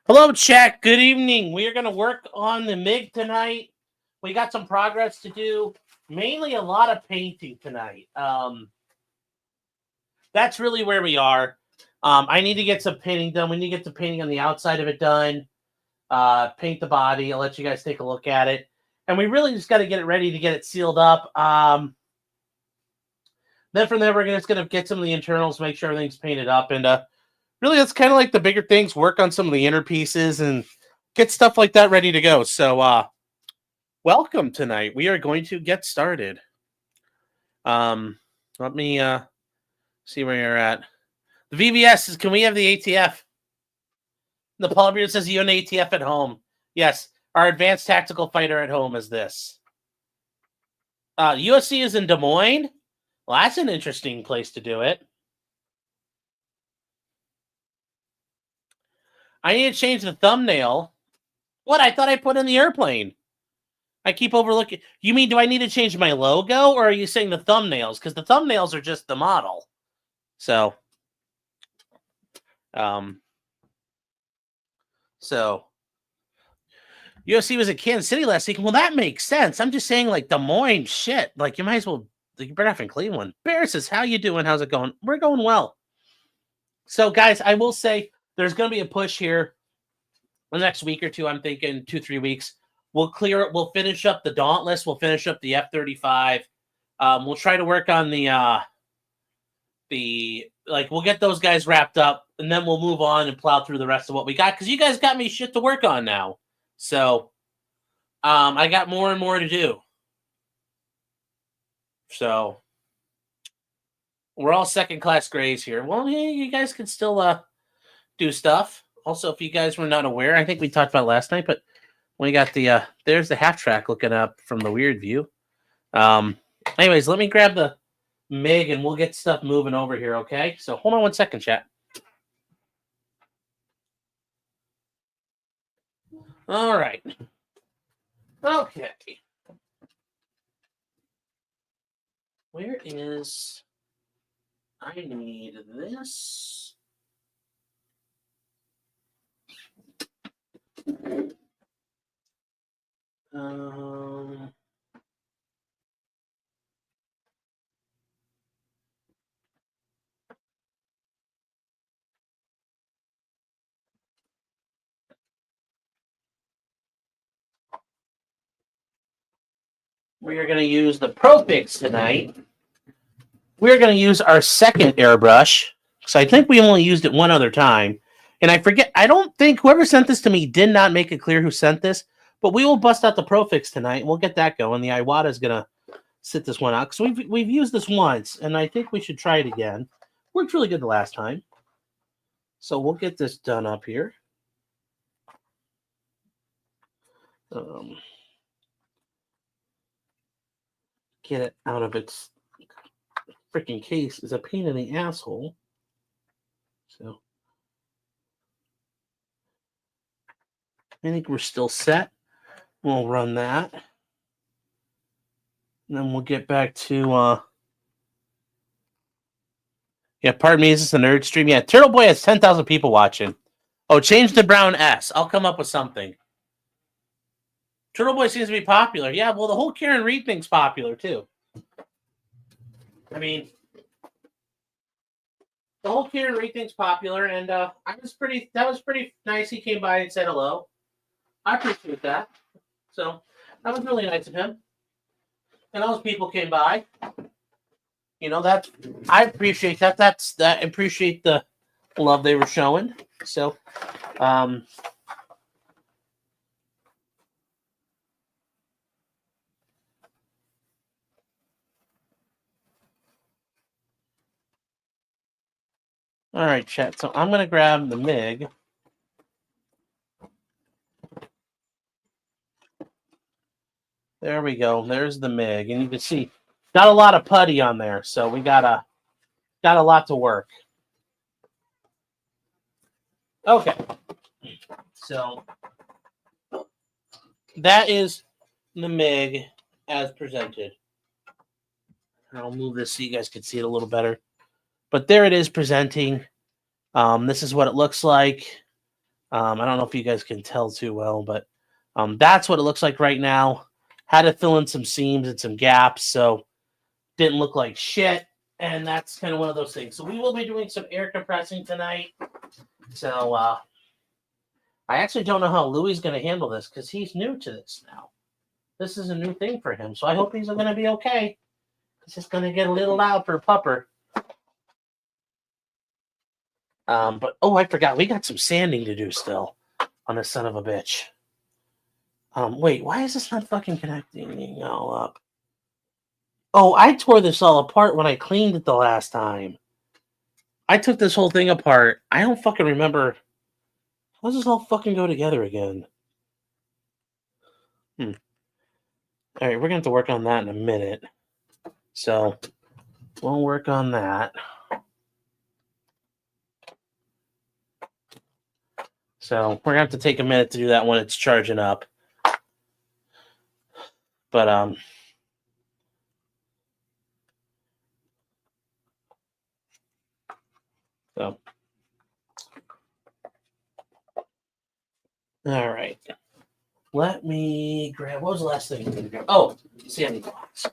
Hello, chat. Good evening. We are going to work on the MiG tonight. We got some progress to do. Mainly a lot of painting tonight. That's really where we are. I need to get some painting done. We need to get the painting on the outside of it done. Paint the body. I'll let you guys take a look at it. And we really just got to get it ready to get it sealed up. Then from there, we're just going to get some of the internals, make sure everything's painted up. And really, that's kind of like the bigger things, work on some of the inner pieces and get stuff like that ready to go. So welcome tonight. We are going to get started. Let me see where you're at. The VBS is, can we have the ATF? The Paul Beard says you own ATF at home. Yes, our advanced tactical fighter at home is this. USC is in Des Moines. Well, that's an interesting place to do it. I need to change the thumbnail. What? I thought I put in the airplane. I keep overlooking. You mean, do I need to change my logo, or are you saying the thumbnails? Because the thumbnails are just the model. So UFC was at Kansas City last week. Well, that makes sense. I'm just saying, like, Des Moines, shit. Like, you might as well, you better have in Cleveland. Bear says, how you doing? How's it going? We're going well. So, guys, I will say there's going to be a push here the next week or two. I'm thinking 2-3 weeks. We'll clear it. We'll finish up the Dauntless. We'll finish up the F-35. We'll try to work on we'll get those guys wrapped up, and then we'll move on and plow through the rest of what we got, because you guys got me shit to work on now. So I got more and more to do. So we're all second-class grays here. Well, yeah, you guys can still do stuff. Also, if you guys were not aware, I think we talked about it last night, but we got the there's the half track looking up from the weird view. Anyways, let me grab the MiG and we'll get stuff moving over here, okay? So hold on one second, chat. All right. Okay. Where is... I need this. We are going to use the ProFix tonight. We're going to use our second airbrush, because I think we only used it one other time. And I forget, I don't think whoever sent this to me did not make it clear who sent this, but we will bust out the ProFix tonight, and we'll get that going. The Iwata is going to sit this one out, because we've used this once, and I think we should try it again. Worked really good the last time. So we'll get this done up here. Get it out of its freaking case is a pain in the asshole. So I think we're still set. We'll run that. And then we'll get back to yeah, pardon me, is this a nerd stream? Yeah, Turtle Boy has 10,000 people watching. Oh, change the brown S. I'll come up with something. Turtle Boy seems to be popular. Yeah, well, the whole Karen Reed thing's popular, too. I mean, the whole Karen Reed thing's popular, and that was pretty nice. He came by and said hello. I appreciate that. So, that was really nice of him. And those people came by. You know, that I appreciate that. I appreciate the love they were showing. So, all right, chat. So I'm going to grab the MiG. There we go. There's the MiG. And you can see, got a lot of putty on there. So we got a lot to work. Okay. So that is the MiG as presented. I'll move this so you guys can see it a little better. But there it is presenting. This is what it looks like. I don't know if you guys can tell too well, but that's what it looks like right now. Had to fill in some seams and some gaps, so didn't look like shit. And that's kind of one of those things. So we will be doing some air compressing tonight. So I actually don't know how Louis is going to handle this because he's new to this now. This is a new thing for him. So I hope he's going to be okay. Because it's going to get a little loud for Pupper. But, oh, I forgot. We got some sanding to do still on this son of a bitch. Wait, why is this not fucking connecting all up? Oh, I tore this all apart when I cleaned it the last time. I took this whole thing apart. I don't fucking remember. How does this all fucking go together again? All right, we're going to have to work on that in a minute. So, we'll work on that. So, we're going to have to take a minute to do that when it's charging up. But, so. All right. Let me grab, what was the last thing you going to grab? Oh, sanding box.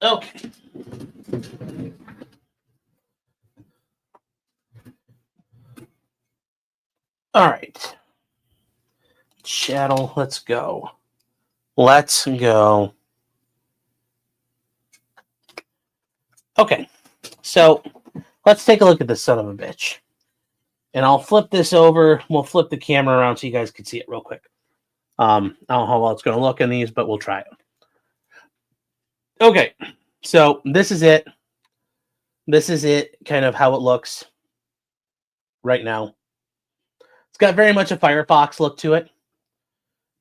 Okay. All right. Chattel, let's go. Let's go. Okay. So, let's take a look at this son of a bitch. And I'll flip this over. We'll flip the camera around so you guys can see it real quick. I don't know how well it's going to look in these, but we'll try it. Okay. So, this is it. This is it, kind of how it looks right now. It's got very much a Firefox look to it.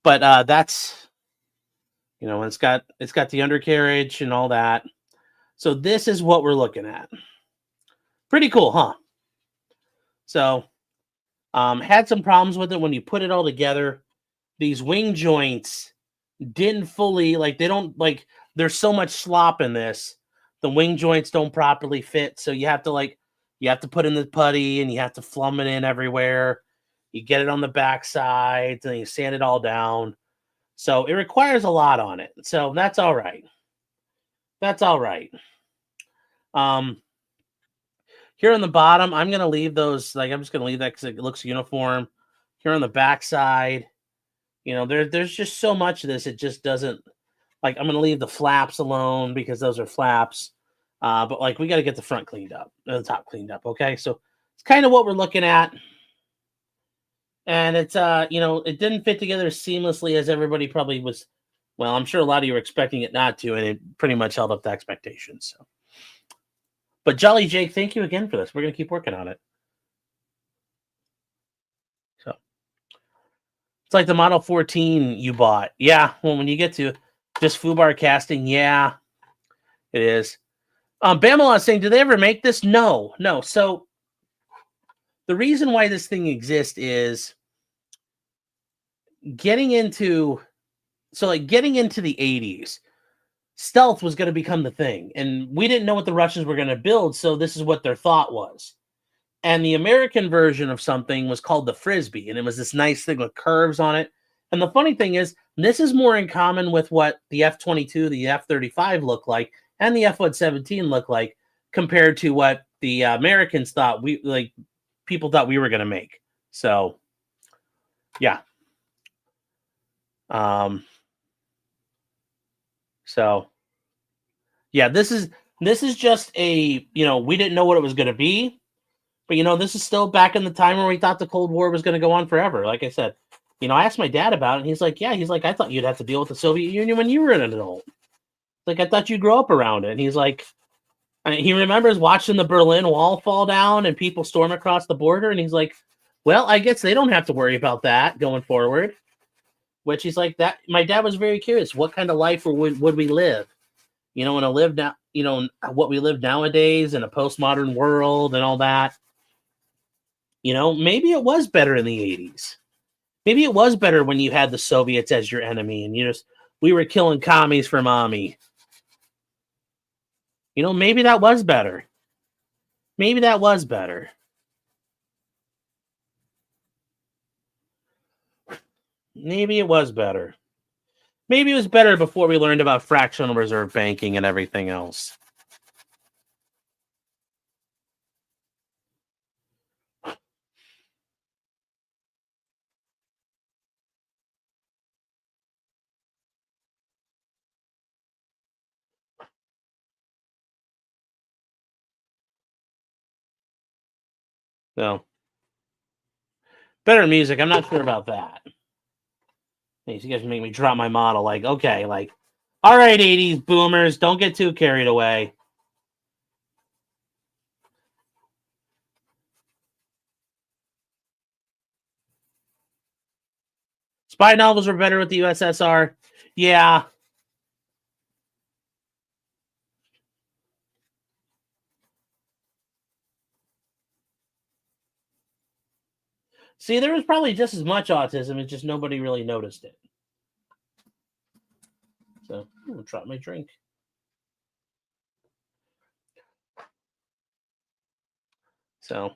But that's, you know, it's got the undercarriage and all that. So this is what we're looking at. Pretty cool, huh? So had some problems with it when you put it all together. These wing joints didn't fully, like, they don't, like, there's so much slop in this. The wing joints don't properly fit. So you have to put in the putty and you have to flum it in everywhere. You get it on the back side, and you sand it all down. So it requires a lot on it. So that's all right. That's all right. Here on the bottom, I'm going to leave those, like, I'm just going to leave that because it looks uniform. Here on the back side, you know, there's just so much of this. It just doesn't, like, I'm going to leave the flaps alone because those are flaps. But, like, we got to get the front cleaned up, the top cleaned up, okay? So it's kind of what we're looking at. And it's, you know, it didn't fit together as seamlessly as everybody probably was. Well, I'm sure a lot of you were expecting it not to, and it pretty much held up to expectations. So. But Jolly Jake, thank you again for this. We're going to keep working on it. So it's like the Model 14 you bought. Yeah, well, when you get to just foobar casting, yeah, it is. Bamelon saying, do they ever make this? No. So the reason why this thing exists is getting into the 80s. Stealth was going to become the thing, and we didn't know what the Russians were going to build, so this is what their thought was. And the American version of something was called the Frisbee, and it was this nice thing with curves on it. And the funny thing is, this is more in common with what the F-22, the F-35 look like, and the F-117 look like, compared to what the Americans thought people thought we were going to make. So, yeah. So, yeah, this is just a, you know, we didn't know what it was going to be, but, you know, this is still back in the time where we thought the Cold War was going to go on forever. Like I said, you know, I asked my dad about it, and he's like, I thought you'd have to deal with the Soviet Union when you were an adult. Like, I thought you'd grow up around it. And he's like, he remembers watching the Berlin Wall fall down and people storm across the border, and he's like, well, I guess they don't have to worry about that going forward. Which he's like, that. My dad was very curious. What kind of life would we live? You know, what we live nowadays in a postmodern world and all that. You know, maybe it was better in the 80s. Maybe it was better when you had the Soviets as your enemy and we were killing commies for mommy. You know, maybe that was better. Maybe that was better. Maybe it was better. Maybe it was better before we learned about fractional reserve banking and everything else. So, better music. I'm not sure about that. Hey, you guys make me drop my model. Like, okay, like, all right, 80s boomers, don't get too carried away. Spy novels were better with the USSR. Yeah. See, there was probably just as much autism, it's just nobody really noticed it. So, I'm going to drop my drink. So,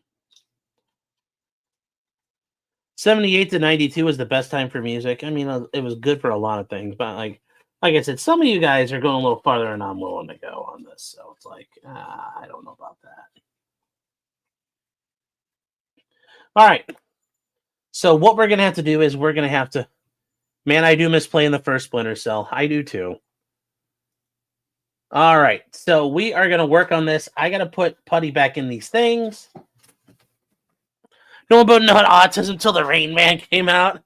78 to 92 was the best time for music. I mean, it was good for a lot of things, but like I said, some of you guys are going a little farther than I'm willing to go on this. So it's like, I don't know about that. All right. So what we're going to have to do is we're going to have to, man, I do miss playing the first Splinter Cell. I do too. All right. So we are going to work on this. I got to put Putty back in these things. No one but not autism until the Rain Man came out.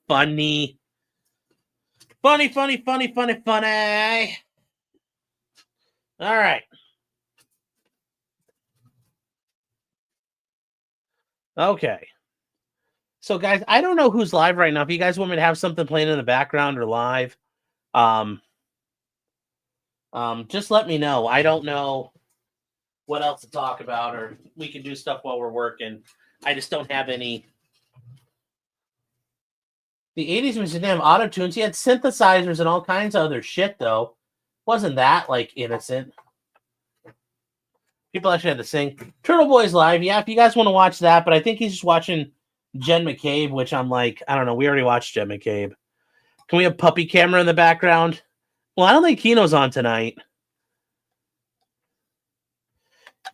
Funny. Funny. All right. Okay. So, guys, I don't know who's live right now. If you guys want me to have something playing in the background or live, just let me know. I don't know what else to talk about, or we can do stuff while we're working. I just don't have any. The 80s was didn't have auto tunes. He had synthesizers and all kinds of other shit, though. Wasn't that like innocent? People actually had to sing. Turtle Boy's live. Yeah, if you guys want to watch that, but I think he's just watching Jen McCabe, which I'm like, I don't know. We already watched Jen McCabe. Can we have puppy camera in the background? Well, I don't think Kino's on tonight.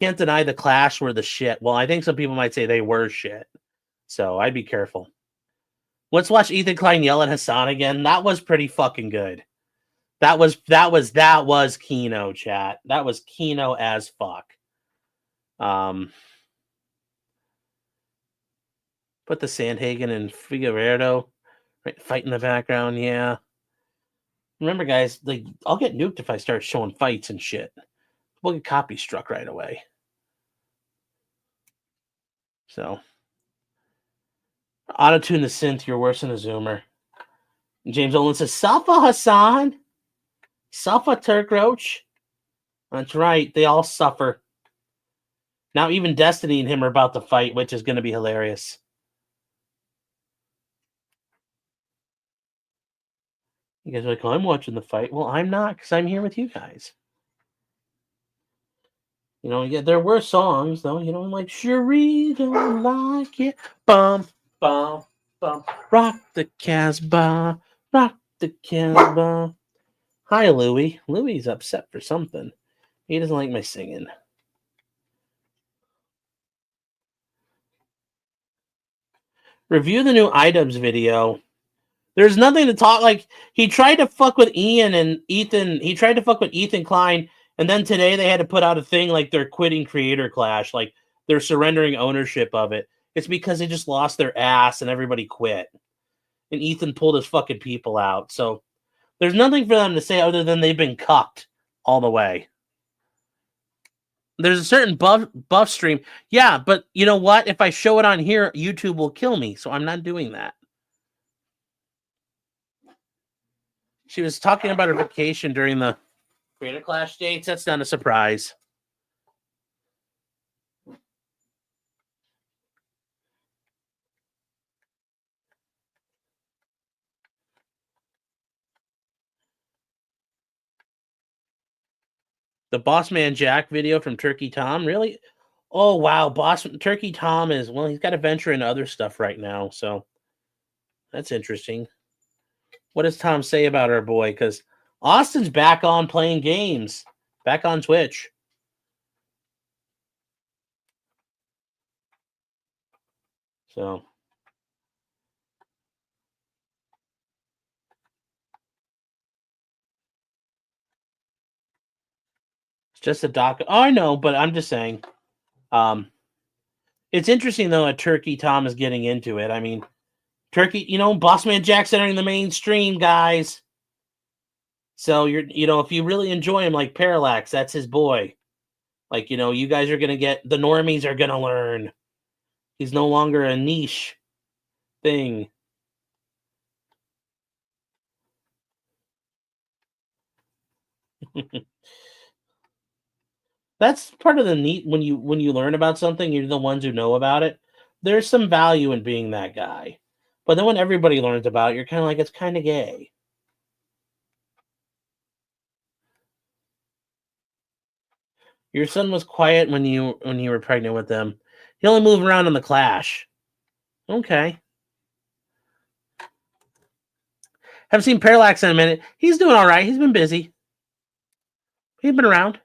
Can't deny the Clash were the shit. Well, I think some people might say they were shit. So I'd be careful. Let's watch Ethan Klein yell at Hassan again. That was pretty fucking good. That was Kino, chat. That was Kino as fuck. Put the Sandhagen and Figueredo right, fight in the background, yeah. Remember, guys, like I'll get nuked if I start showing fights and shit. We'll get copy struck right away. So, auto-tune the synth. You're worse than a Zoomer. And James Olin says, "Suffer, Hassan. Suffer, Turk Roach." That's right. They all suffer. Now even Destiny and him are about to fight, which is going to be hilarious. You guys are like, oh, I'm watching the fight. Well, I'm not because I'm here with you guys. You know, yeah, there were songs though. You know, like Cherie don't like it. Bum bum bum. Rock the Casbah. Rock the Casbah. Hi, Louie. Louie's upset for something. He doesn't like my singing. Review the new items video. There's nothing to talk. Like he tried to fuck with Ian and Ethan. He tried to fuck with Ethan Klein, and then today they had to put out a thing like they're quitting Creator Clash, like they're surrendering ownership of it. It's because they just lost their ass and everybody quit, and Ethan pulled his fucking people out. So there's nothing for them to say other than they've been cucked all the way. There's a certain buff stream, yeah, but you know what? If I show it on here, YouTube will kill me, so I'm not doing that. She was talking about her vacation during the Creator Clash dates. That's not a surprise. The Boss Man Jack video from Turkey Tom, really? Oh wow, Turkey Tom is he's got to venture into other stuff right now, so that's interesting. What does Tom say about our boy? Because Austin's back on playing games, back on Twitch. So it's just a doc. Oh, I know, but I'm just saying. It's interesting though that Turkey Tom is getting into it. I mean, Turkey, Bossman Jack's entering the mainstream, guys. So if you really enjoy him like Parallax, that's his boy. Like, you guys are gonna get the normies are gonna learn. He's no longer a niche thing. That's part of the neat when you learn about something, you're the ones who know about it. There's some value in being that guy. But then when everybody learns about it, you're kind of like, it's kind of gay. Your son was quiet when you were pregnant with him. He only moved around in the Clash. Okay. Haven't seen Parallax in a minute. He's doing all right. He's been busy. He's been around.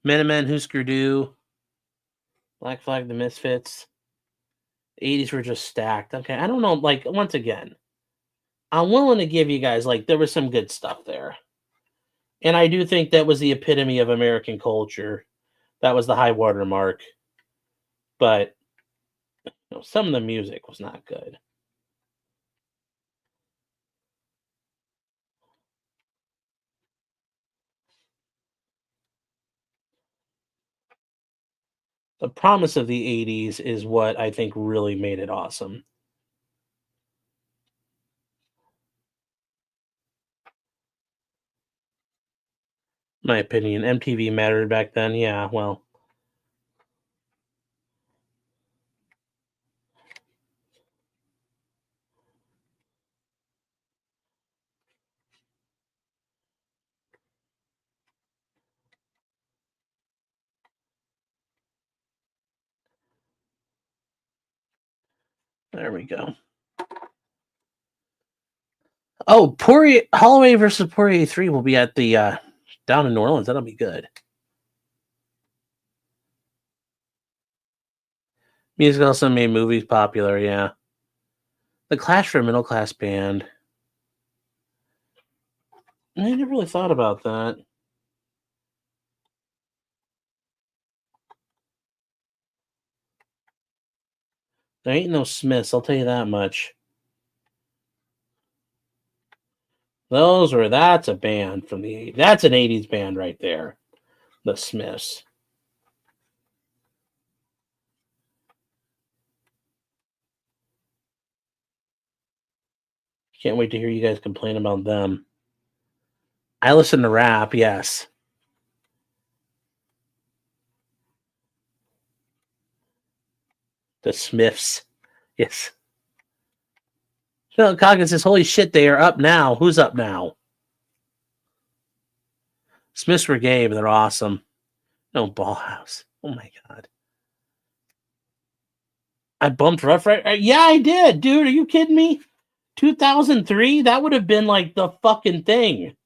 Men, Husker Du, Black Flag, The Misfits. 80s were just stacked. Okay, I don't know. Like, once again, I'm willing to give you guys, like, there was some good stuff there. And I do think that was the epitome of American culture. That was the high water mark. But some of the music was not good. The promise of the 80s is what I think really made it awesome. My opinion. MTV mattered back then. Yeah, well. There we go. Oh, Holloway versus Poirier 3 will be at the down in New Orleans. That'll be good. Music also made movies popular, yeah. The Clash for a middle class band. I never really thought about that. There ain't no Smiths, I'll tell you that much. That's a band from the 80s. That's an 80s band right there. The Smiths. Can't wait to hear you guys complain about them. I listen to rap, yes. The Smiths. Yes. Phil Coggins says, holy shit, they are up now. Who's up now? Smiths were gay, but they're awesome. No, Ballhouse. Oh my god. I bumped Rough Rider. Yeah, I did, dude. Are you kidding me? 2003? That would have been like the fucking thing.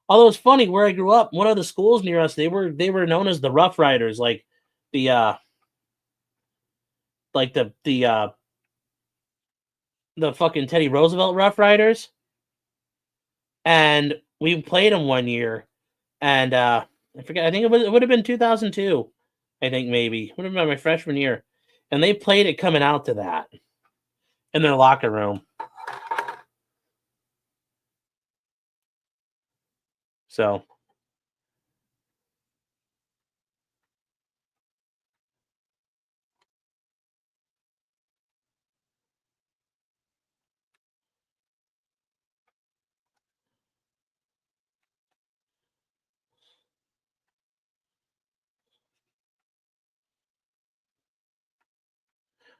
Although it's funny, where I grew up, one of the schools near us, they were known as the Rough Riders, like the the fucking Teddy Roosevelt Rough Riders. And we played them one year, and I forget. I think it would have been 2002. I think maybe it would have been my freshman year, and they played it coming out to that in their locker room. So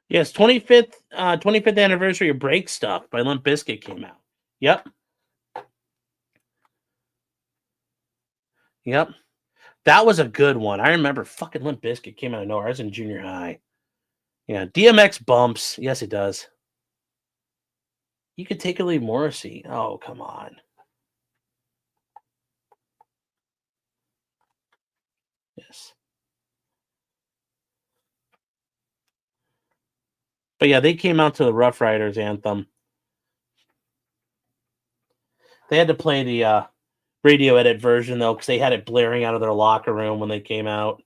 yes, 25th anniversary of Break Stuff by Limp Bizkit came out. Yep. Yep. That was a good one. I remember fucking Limp Bizkit came out of nowhere. I was in junior high. Yeah, DMX bumps. Yes, it does. You could take or leave Morrissey. Oh, come on. Yes. But yeah, they came out to the Rough Riders anthem. They had to play the radio edit version, though, because they had it blaring out of their locker room when they came out.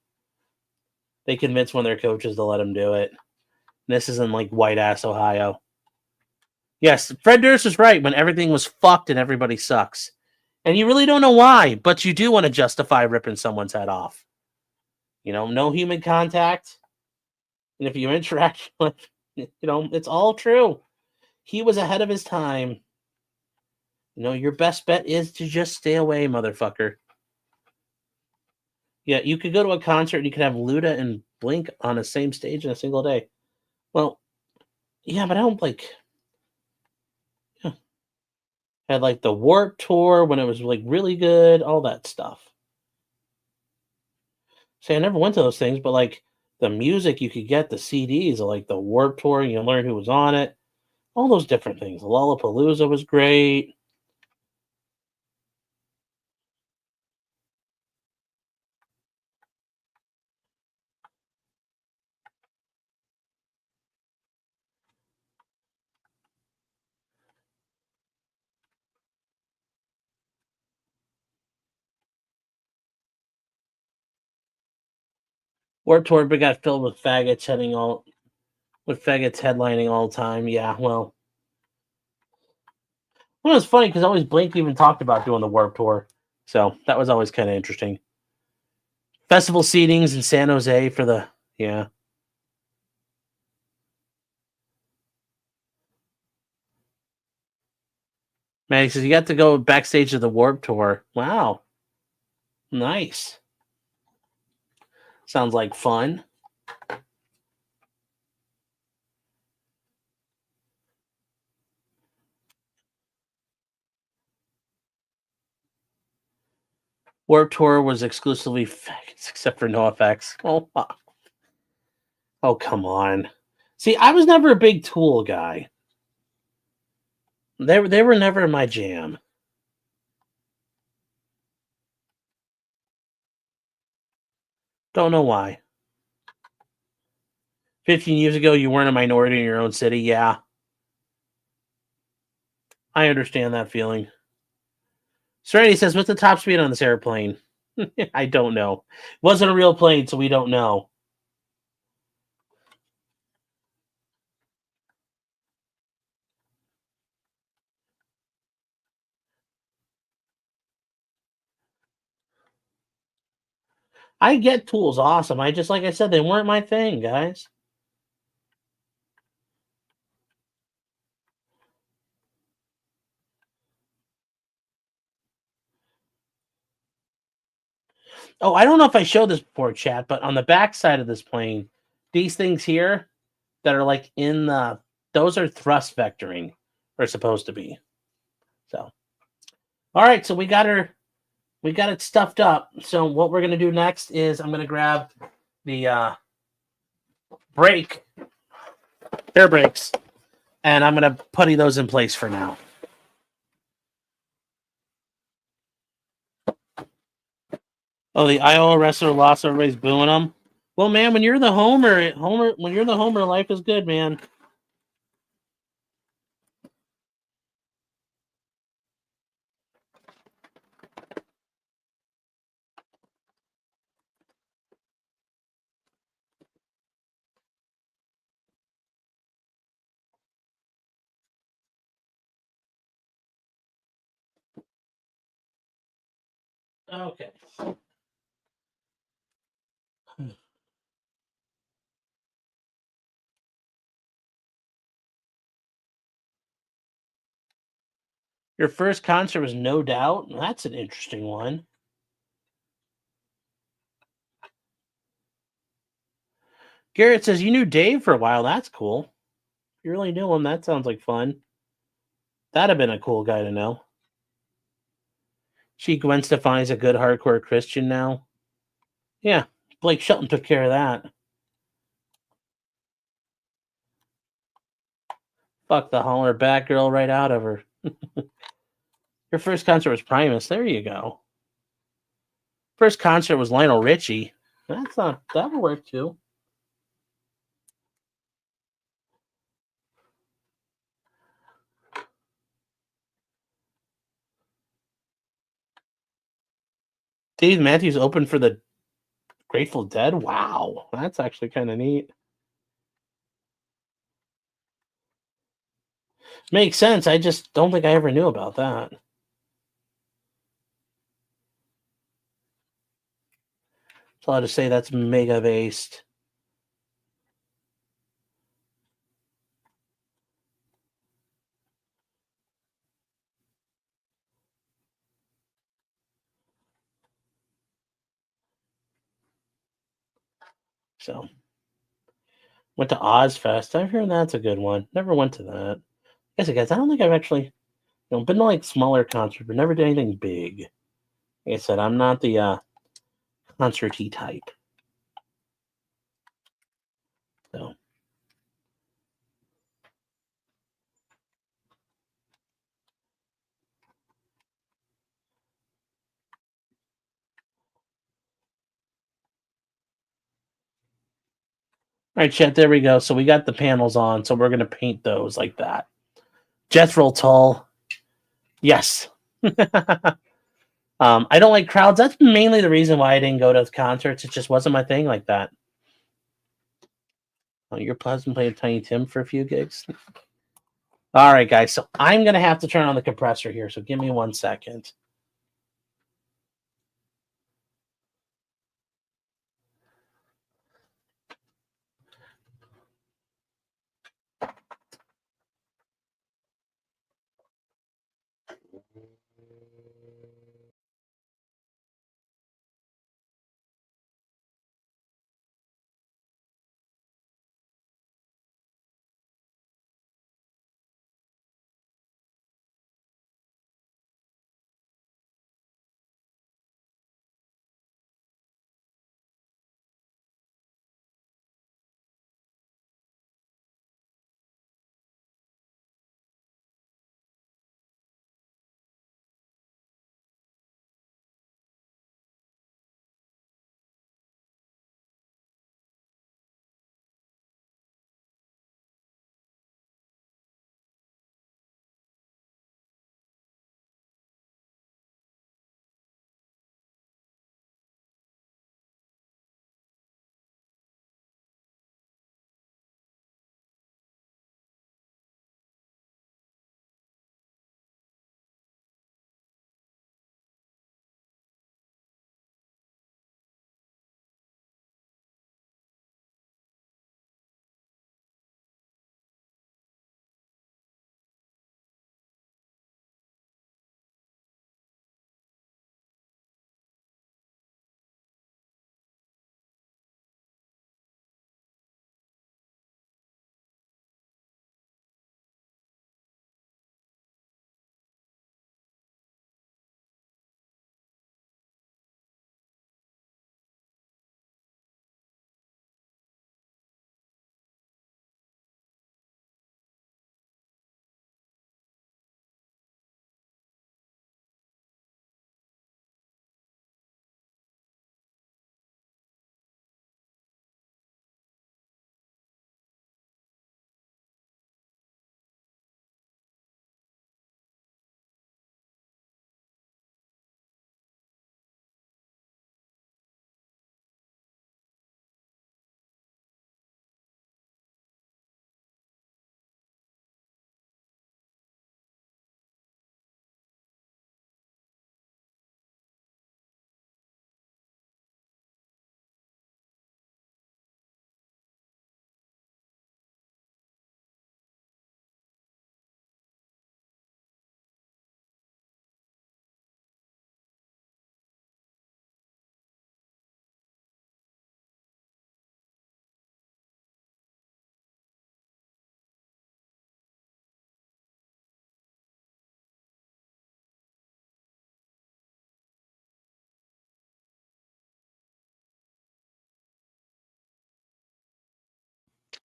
They convinced one of their coaches to let them do it. And this is in, like, white-ass Ohio. Yes, Fred Durst is right when everything was fucked and everybody sucks. And you really don't know why, but you do want to justify ripping someone's head off. You know, no human contact. And if you interact with, you know, it's all true. He was ahead of his time. You know, your best bet is to just stay away, motherfucker. Yeah, you could go to a concert and you could have Luda and Blink on the same stage in a single day. Well, yeah, but I don't like. Yeah. Had like the Warped Tour when it was like really good, all that stuff. See, I never went to those things, but like the music you could get, the CDs, like the Warped Tour, you learn who was on it, all those different things. Lollapalooza was great. Warped Tour but got filled with faggots headlining all the time. Yeah, well, it was funny because always Blink even talked about doing the Warped Tour, so that was always kind of interesting. Festival seatings in San Jose for the yeah. Man, he says you got to go backstage of the Warped Tour. Wow, nice. Sounds like fun. Warped Tour was exclusively faggots, except for NoFX. Oh, come on. See, I was never a big Tool guy. They were never my jam. Don't know why. 15 years ago, you weren't a minority in your own city. Yeah, I understand that feeling. Serenity says, "What's the top speed on this airplane?" I don't know. It wasn't a real plane, so we don't know. I get Tool's awesome. I just, like I said, they weren't my thing, guys. Oh, I don't know if I showed this before, chat, but on the back side of this plane, these things here that are like in the, those are thrust vectoring, or supposed to be. So, all right, so we got it stuffed up. So what we're gonna do next is I'm gonna grab the air brakes, and I'm gonna putty those in place for now. Oh, the Iowa wrestler lost. Everybody's booing them. Well, man, when you're the when you're the homer, life is good, man. Okay. Your first concert was No Doubt? That's an interesting one. Garrett says, you knew Dave for a while. That's cool. You really knew him. That sounds like fun. That'd have been a cool guy to know. She, Gwen Stefani's a good hardcore Christian now. Yeah, Blake Shelton took care of that. Fuck the holler Batgirl right out of her. Your first concert was Primus. There you go. First concert was Lionel Richie. That's not, that would work too. Dave Matthews opened for the Grateful Dead. Wow, that's actually kind of neat. Makes sense. I just don't think I ever knew about that. So I'll just say that's mega based. So went to Ozfest. I've heard that's a good one. Never went to that. Guess I guess I don't think I've actually been to like smaller concerts, but never did anything big. Like I said, I'm not the concerty type. So all right, chat. There we go. So we got the panels on. So we're gonna paint those like that. Jethro Tull. Yes. I don't like crowds. That's mainly the reason why I didn't go to concerts. It just wasn't my thing like that. Oh, your Plasma played Tiny Tim for a few gigs. All right, guys. So I'm gonna have to turn on the compressor here. So give me 1 second.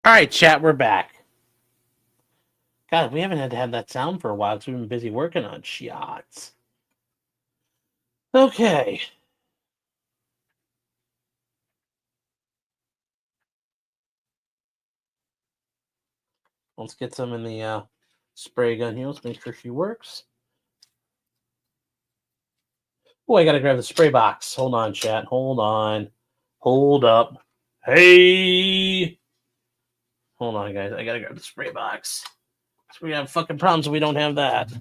All right, chat, we're back. God, we haven't had to have that sound for a while because we've been busy working on shots. Okay. Let's get some in the spray gun here. Let's make sure she works. Oh, I gotta grab the spray box. Hold on, chat. Hold on. Hold up. Hey! Hold on, guys. I gotta grab the spray box. So we have fucking problems if we don't have that.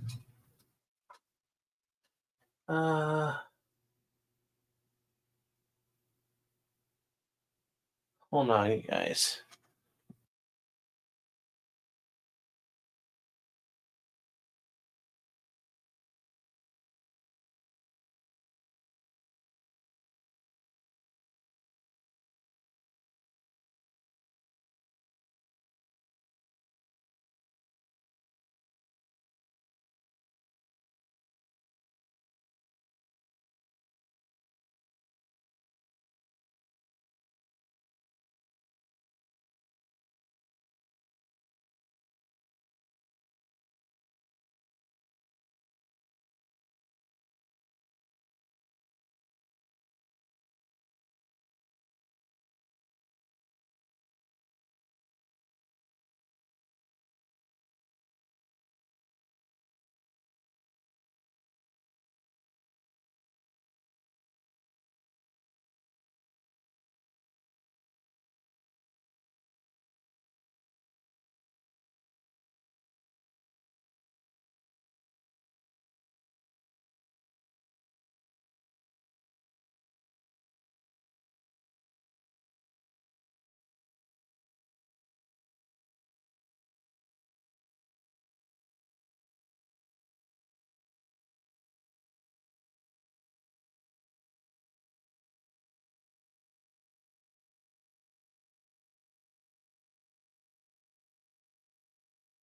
Hold on, you guys.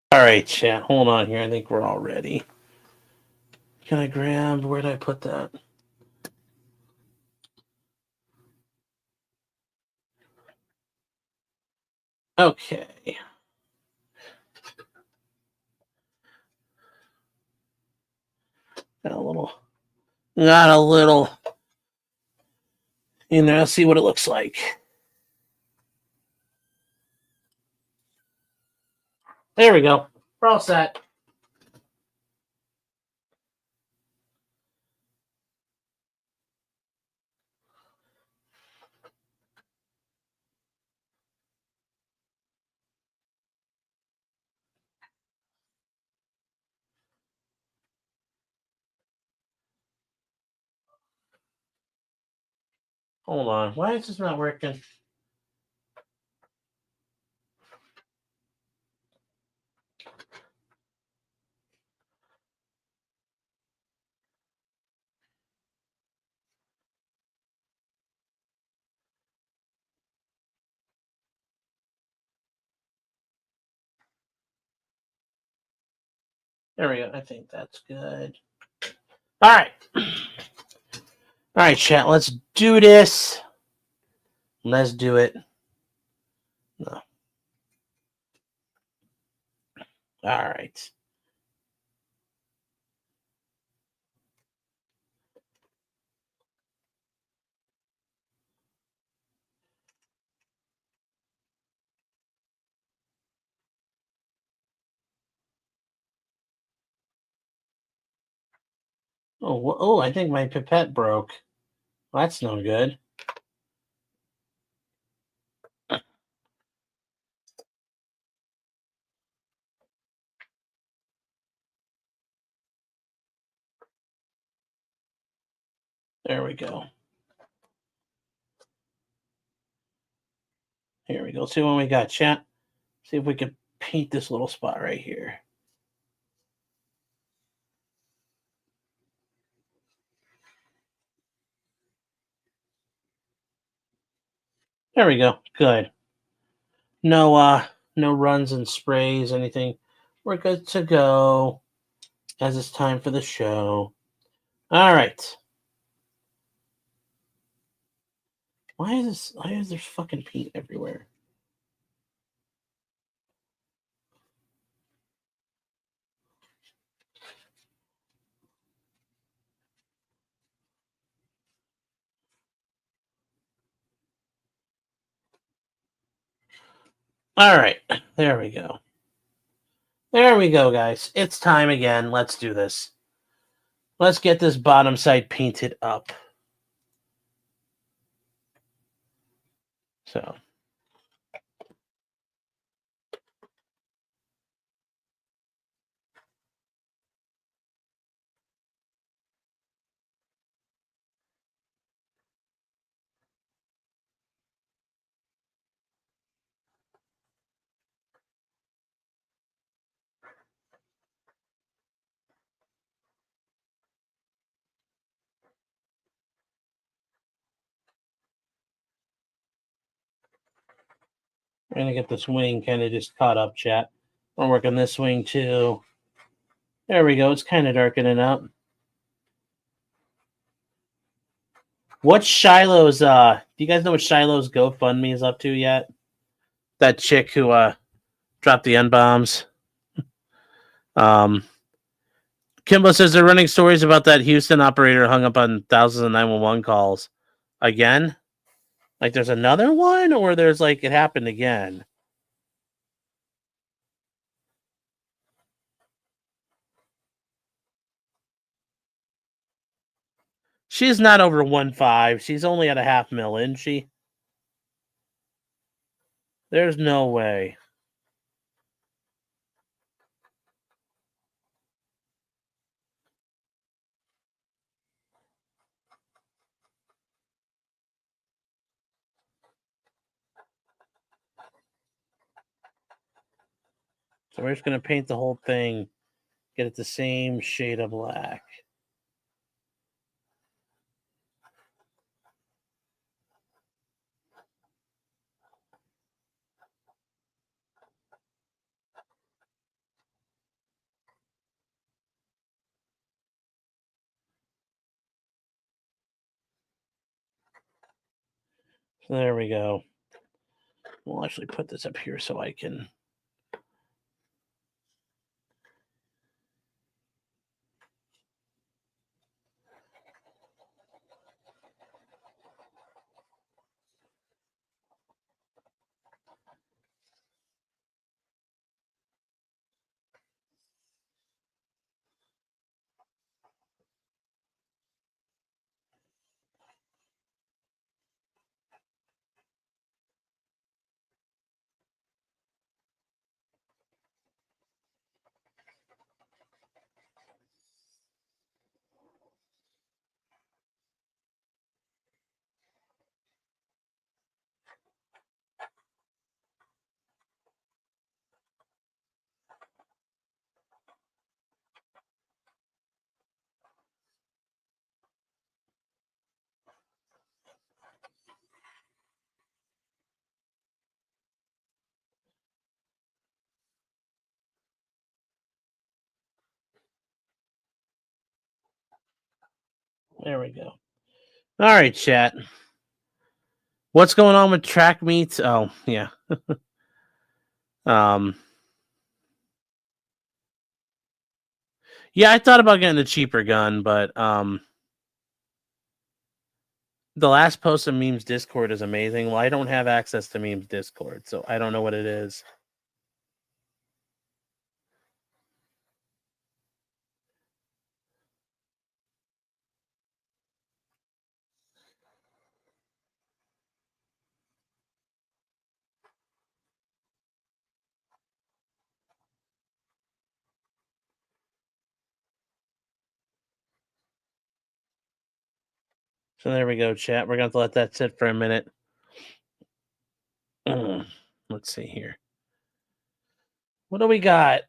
All right, chat. Hold on here. I think we're all ready. Can I grab? Where did I put that? Okay. Got a little. In there. Let's see what it looks like. There we go. We're all set. Hold on. Why is this not working? There we go. I think that's good. All right. All right, chat. Let's do this. Let's do it. No. All right. Oh, I think my pipette broke. Well, that's no good. There we go. Here we go. See what we got, chat. See if we can paint this little spot right here. There we go. Good. No runs and sprays, anything. We're good to go as it's time for the show. All right. Why is there fucking paint everywhere? All right, there we go. There we go, guys. It's time again. Let's do this. Let's get this bottom side painted up. So, we're going to get this wing kind of just caught up, chat. We're working this wing too. There we go. It's kind of darkening out. What's Shiloh's do you guys know what Shiloh's GoFundMe is up to yet? That chick who dropped the N bombs. Kimbo says they're running stories about that Houston operator hung up on thousands of 911 calls. Again? Like there's another one, or there's like it happened again? She's not over 1.5. She's only at a half mil, isn't she? There's no way. So we're just gonna paint the whole thing, get it the same shade of black. So there we go. We'll actually put this up here so I can. There we go. All right, chat. What's going on with track meets? Oh, yeah. um, yeah, I thought about getting a cheaper gun, but the last post of Memes Discord is amazing. Well, I don't have access to Memes Discord, so I don't know what it is. So there we go, chat. We're going to let that sit for a minute. Let's see here. What do we got?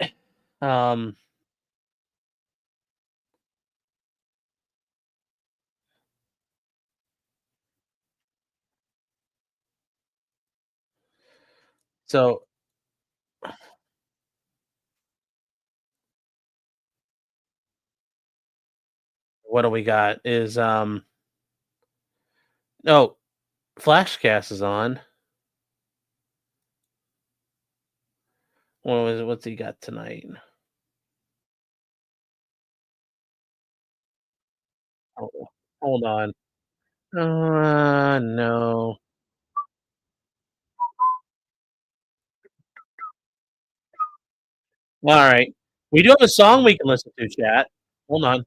Um, so what do we got? Is oh, Flashcast is on. What's he got tonight? Oh, hold on. No. All right. We do have a song we can listen to, chat. Hold on.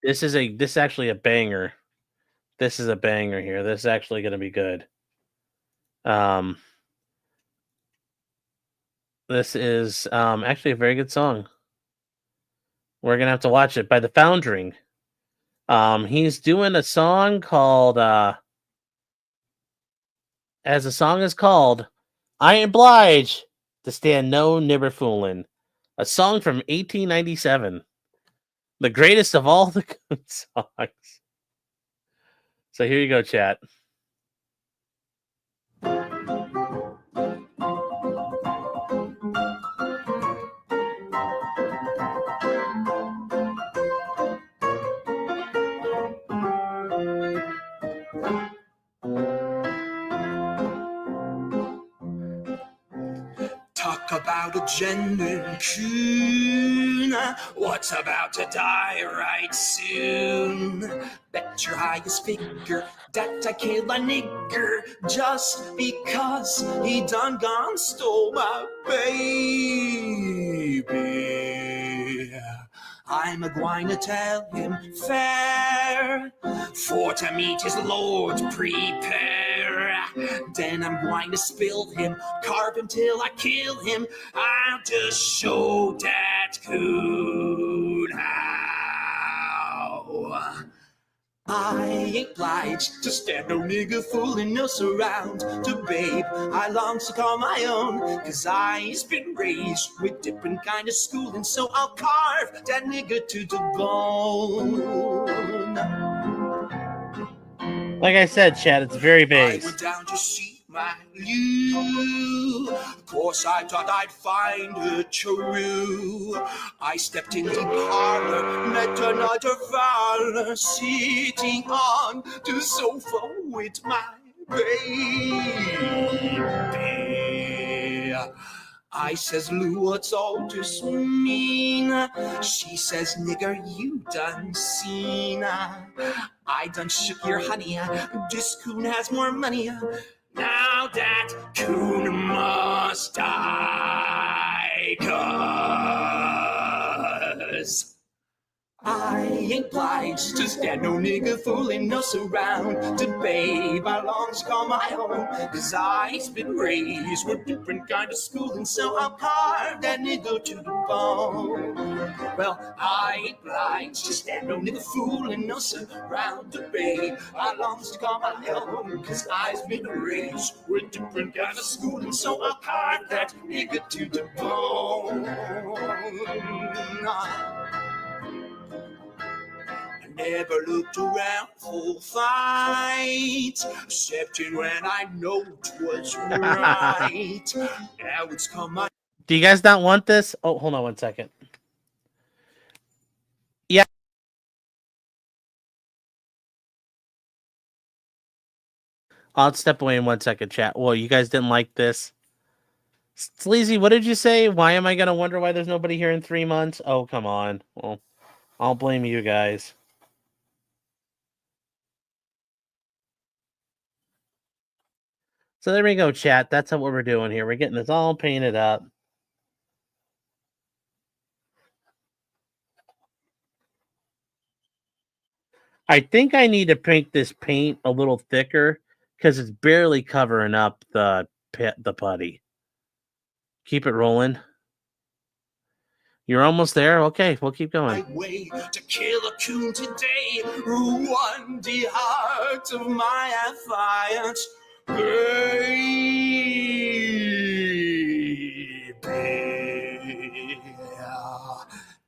This is actually a banger. This is a banger here. This is actually going to be good. Um, this is actually a very good song. We're gonna have to watch it by the Foundering. He's doing a song called as the song is called, "I Ain't Obliged to Stand No Nibber Foolin'," a song from 1897, the greatest of all the good songs. So here you go, chat. Talk about a genuine coon. What's about to die right soon? Bet your highest figure that I kill a nigger just because he done gone stole my baby. I'm a-gwine to tell him fair, for to meet his lord prepare. Then I'm going to spill him, carve him till I kill him. I'll just show that coon how. I ain't obliged to stand no nigga fooling us around. To babe, I long to call my own, cause I's been raised with different kind of schooling. So I'll carve that nigga to the bone. Like I said, chat, it's very I bass. went down to see my Lou. Of course, I thought I'd find her true. I stepped in the parlor, met another fella sitting on the sofa with my baby. I says, Lou, what's all this mean? She says, nigger, you done seen. I done shook your honey. This coon has more money. Now that coon must die, 'cause I ain't obliged to stand no nigga fooling us around. To babe, I long to call my own, cause I's been raised with different kind of schooling. So I'll carve that nigga to the bone. Well, I ain't obliged to stand no nigga fooling us around. To babe, I long to call my own, cause I's been raised with different kind of schooling. So I'll carve that nigga to the bone. Never looked around for fights, excepting when I know it was right. Now it's come my. Do you guys not want this? Oh, hold on one second. Yeah. I'll step away in 1 second, chat. Well, you guys didn't like this. Sleazy, what did you say? Why am I going to wonder why there's nobody here in 3 months? Oh, come on. Well, I'll blame you guys. So there we go, chat. That's what we're doing here. We're getting this all painted up. I think I need to paint this paint a little thicker because it's barely covering up the putty. Keep it rolling. You're almost there? Okay, we'll keep going. Way to kill a coon today, won the heart of my affiant baby.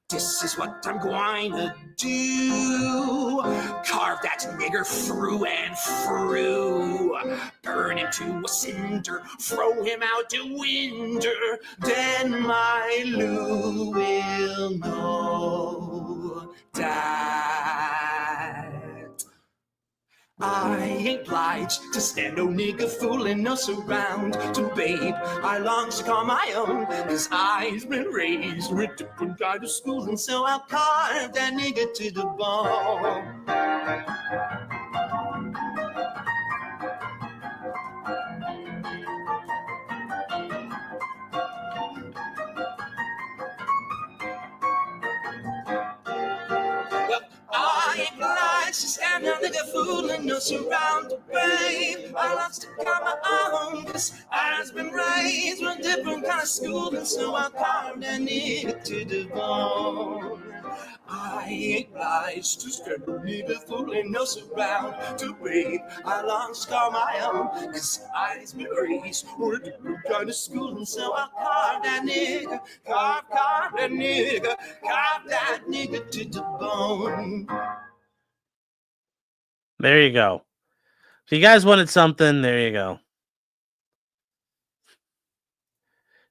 This is what I'm going to do. Carve that nigger through and through. Burn him to a cinder. Throw him out the window. Then my Lou will know that I ain't obliged to stand no nigga fooling us around. To babe, I long to call my own, cause I's been raised with different kind of schooling. So I'll carve that nigga to the bone. stand a nigga fooling us around, babe. I loves to call my own, cause I've been raised with different kind of schooling, so I carved a nigga to the bone. I ain't obliged to stand a nigga fooling us around, to babe. I long scar my own, cause I've been raised with different kind of schooling, so I carved that nigga, carve that nigga, carve that nigga to the bone. There you go. If you guys wanted something, there you go.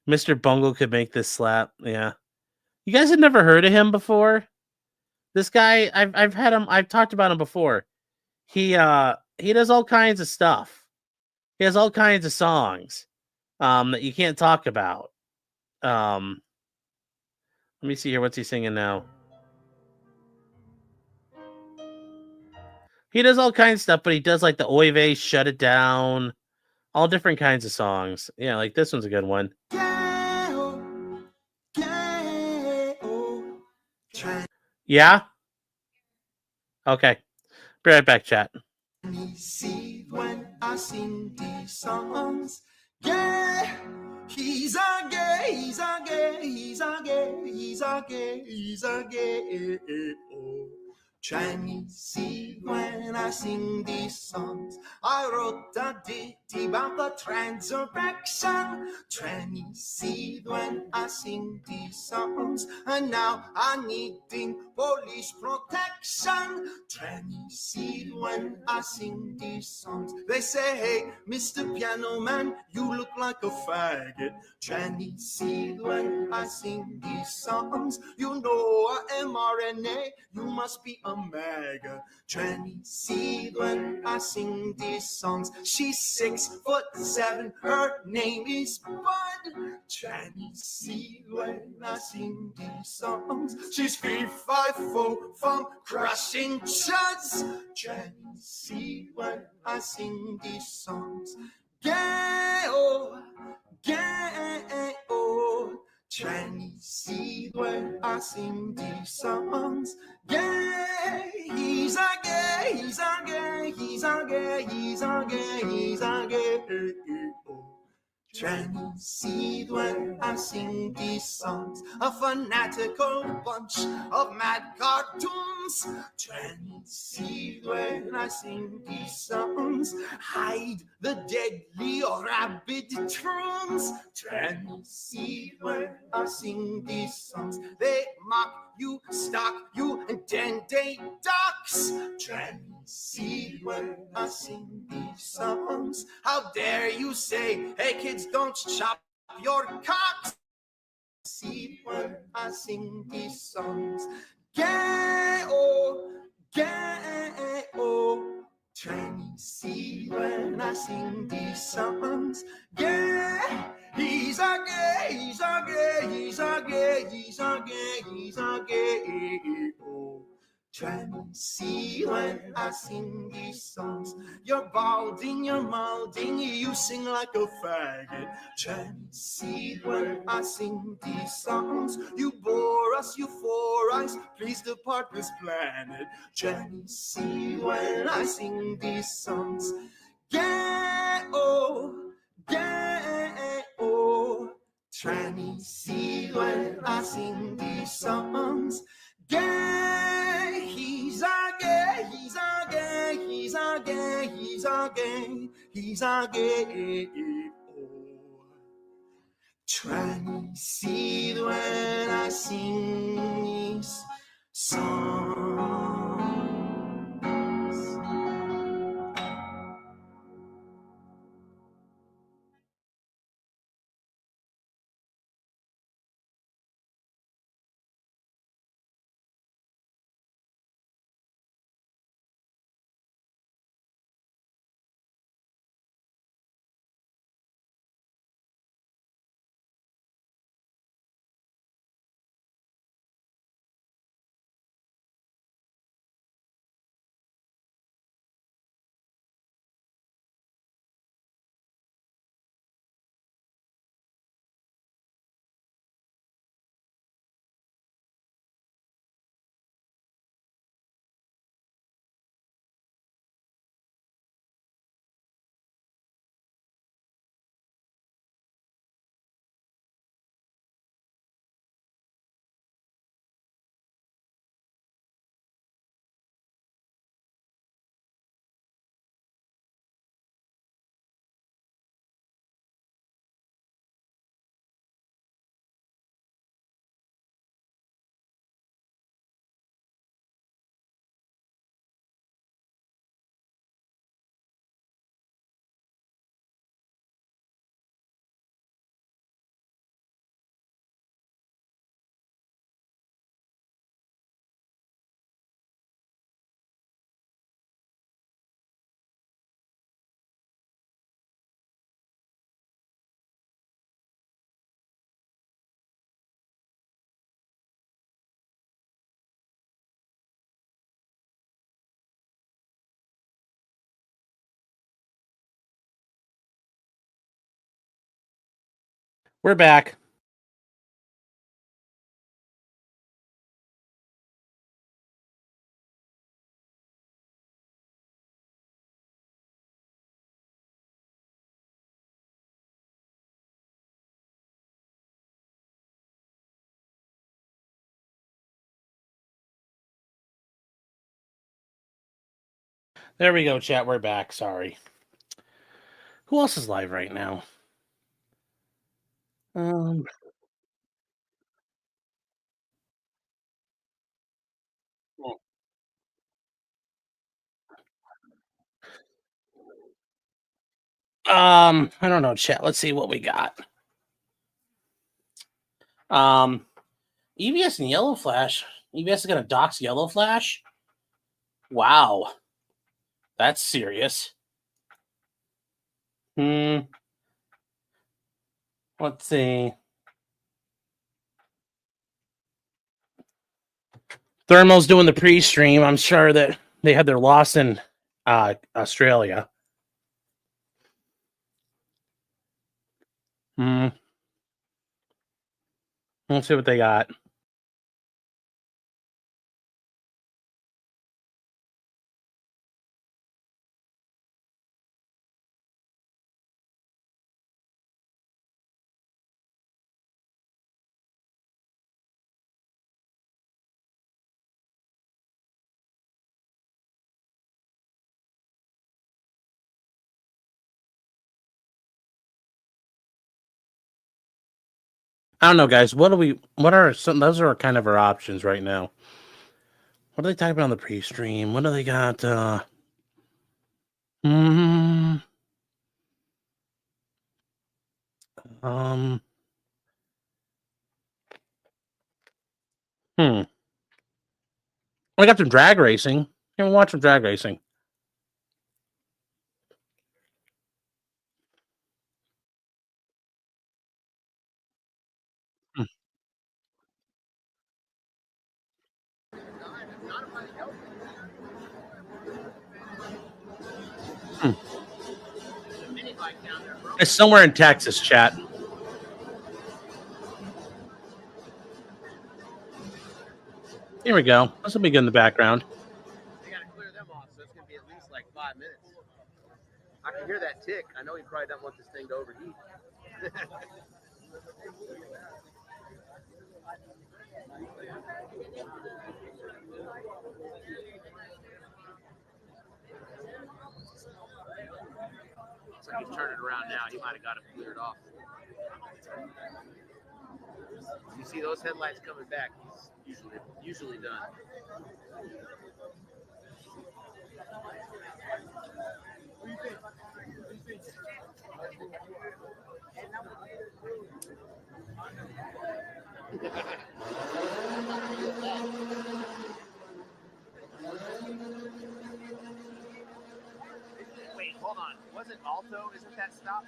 Mr. Bungle could make this slap. Yeah. You guys had never heard of him before? This guy, I've had him, I've talked about him before. He does all kinds of stuff. He has all kinds of songs that you can't talk about. Let me see here. What's he singing now? He does all kinds of stuff, but he does like the Oy Vey, Shut It Down, all different kinds of songs. Yeah, like this one's a good one. Yeah? Okay. Be right back, chat. See when I sing these songs, yeah, he's a gay, he's a gay, he's a gay, he's a gay, he's a gay. Oh, try me see when I sing these songs. I wrote a ditty about the transurrection. Try me see when I sing these songs, and now I needing police protection. Try me see when I sing these songs. They say, hey, Mr. Piano Man, you look like a faggot. Try me see when I sing these songs. You know a mRNA, you must be a MAGA. Try me see when I sing these songs. She's 6'7", her name is Bud. Try me see when I sing these songs. She's 3'5" from crushing chuds. Try me see when I sing these songs. Gay-o, gay-o. Try me see when I sing these songs. Gay, he's a gay, he's a gay, he's a gay, he's a gay, he's a gay. Try me see when I sing these songs. A fanatical bunch of mad cartoons. Try me see when I sing these songs. Hide the deadly or rabid troons. Try me see when I sing these songs. They mock you, stalk you, and then they dox. Try me see when I sing these songs. How dare you say, hey kids, don't chop your cocks. See when I sing these songs. Gay-o, gay-o. Try me see when I sing these songs. Gay, he's a gay, he's a gay, he's a gay, he's a gay, he's a gay-o. Try me see when I sing these songs. You're balding, you're molding, you sing like a faggot. Try me see when I sing these songs. You bore us, you four eyes, please depart this planet. Try me see when I sing these songs. Yeah-oh, yeah-oh. Try me see when I sing these songs. Gay, he's a gay, he's a gay, he's a gay, he's a gay, he's a gay. Oh. Try me see when I sing these songs. We're back. There we go, chat. We're back. Sorry. Who else is live right now? I don't know, chat. Let's see what we got. EBS and Yellow Flash. EBS is gonna dox Yellow Flash. Wow, that's serious. Let's see. Thermal's doing the pre-stream. I'm sure that they had their loss in Australia. Let's see what they got. I don't know, guys. What are some? Those are kind of our options right now. What are they typing on the pre-stream? What do they got? I got some drag racing. Can we watch some drag racing? It's somewhere in Texas, chat. Here we go. This will be good in the background. They got to clear them off, so it's going to be at least like 5 minutes. I can hear that tick. I know he probably doesn't want this thing to overheat. Looks like he's turning around now. He might have got it cleared off. You see those headlights coming back, he's usually done. Wait, hold on. Was it Alto? Isn't that stop?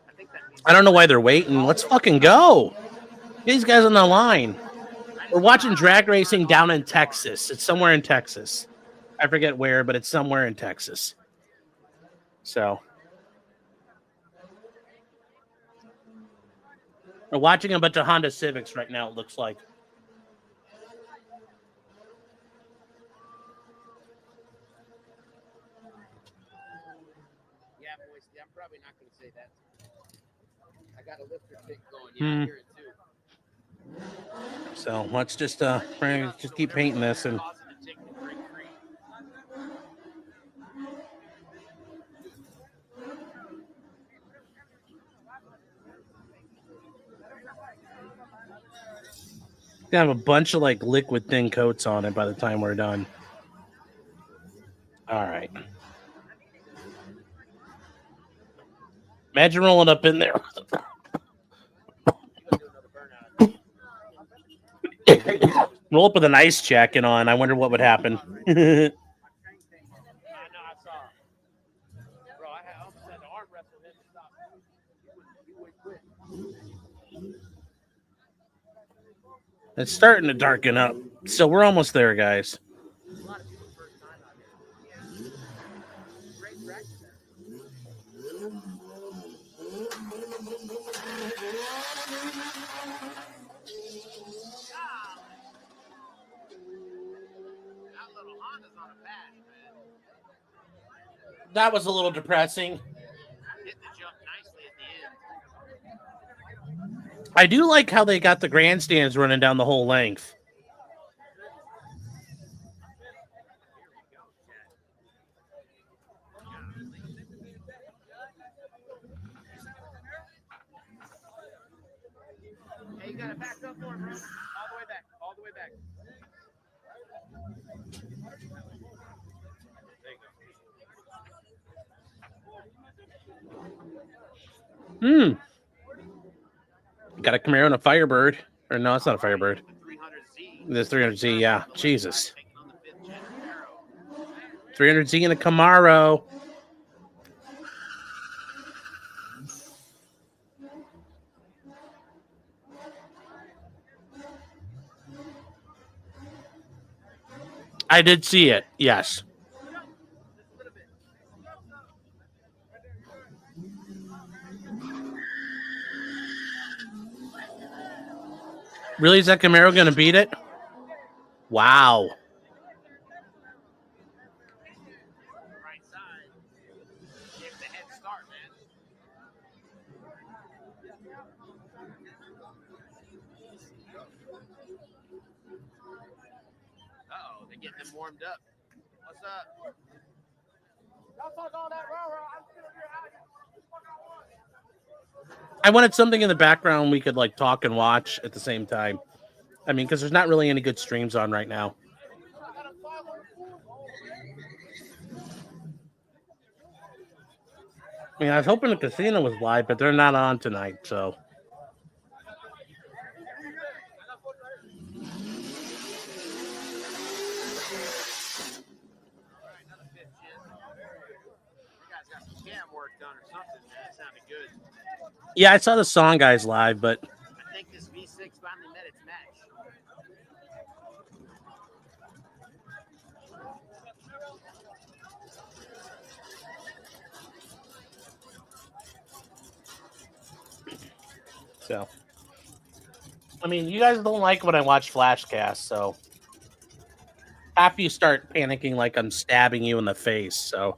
I think that means I don't know why they're waiting. Let's fucking go. These guys on the line. We're watching drag racing down in Texas. It's somewhere in Texas. I forget where, but it's somewhere in Texas. So we're watching a bunch of Honda Civics right now, it looks like. Yeah, boys. Yeah, I'm probably not going to say that. I got a lifter tick going. Yeah, I hear it too. So let's just we're gonna just keep painting this and have a bunch of like liquid thin coats on it by the time we're done. All right. Imagine rolling up in there. Roll up with an ice jacket on. I wonder what would happen. I know, I saw. Bro, I almost had to arm wrestle him to stop. He would quit. It's starting to darken up. So we're almost there, guys. A lot of people first time out here. Great practice. That was a little depressing. Hit the jump nicely at the end. I do like how they got the grandstands running down the whole length. Hey, you got it backed up for him, bro. All the way back. All the way back. Got a Camaro and a Firebird. Or no, it's not a Firebird. 300Z. This 300Z, yeah. Jesus. 300Z and a Camaro. I did see it, yes. Really, is that Camaro going to beat it? Wow. Right side. Give the head start, man. Uh-oh, they're getting them warmed up. What's up? Don't fuck all that railroad. I'm still here. I wanted something in the background we could like talk and watch at the same time. I mean, because there's not really any good streams on right now. I mean, I was hoping the casino was live, but they're not on tonight, so. Yeah, I saw the Song Guys live, but I think this V6 finally met its match. so. I mean, you guys don't like when I watch Flashcast, so after you start panicking like I'm stabbing you in the face, so.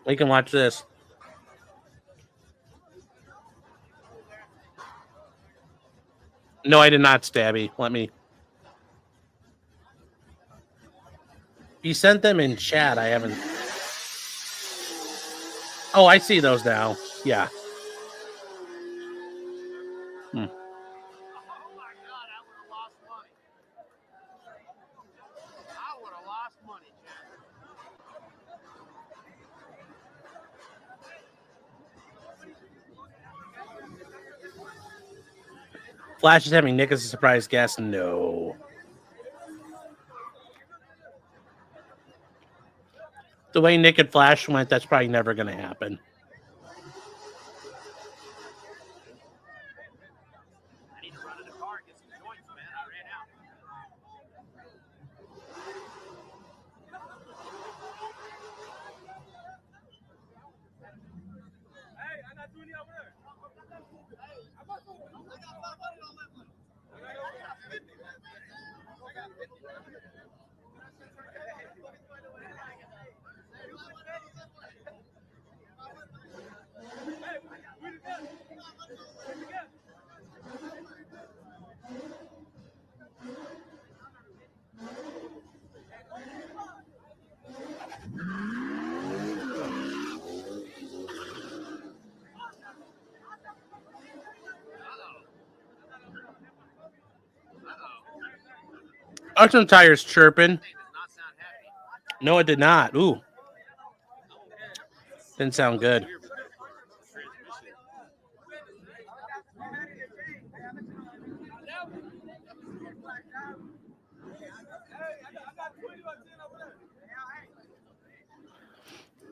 We can watch this. No, I did not stab you. Let me. You sent them in chat. I haven't. Oh, I see those now. Yeah. Oh my God, I would have lost money. I would have lost money, Chad. Flash is having Nick as a surprise guest. No. The way Nick and Flash went, that's probably never going to happen. I need to run in the car and get some joints, man. I ran out. Hey, I got 20 over there. I got 5 money on that one. I got 50. I got 50. Arson Tire's chirping. No, it did not. Ooh. Didn't sound good.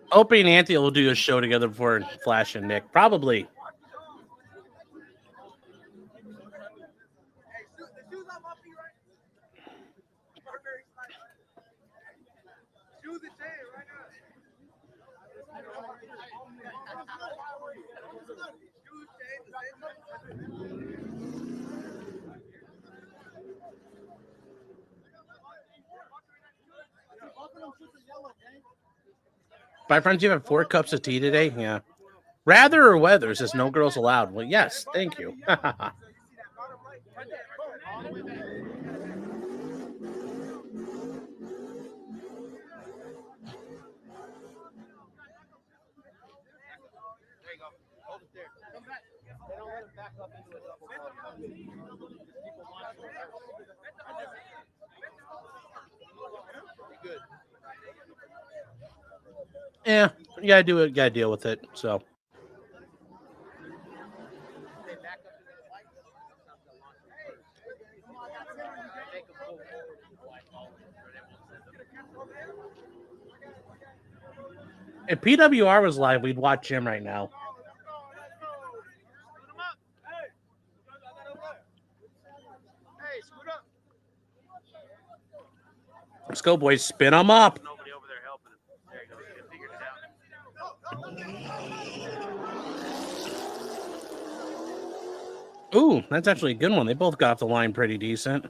Opie and Anthony will do a show together before Flash and Nick. Probably. My friends, you have 4 cups of tea today? Yeah. Rather or weather says no girls allowed. Well, yes, thank you. Yeah, you gotta do it, gotta deal with it. So if PWR was live, we'd watch him right now. Let's go, boys. Spin them up. Nobody over there helping him. There you go. He figured it out. Ooh, that's actually a good one. They both got off the line pretty decent.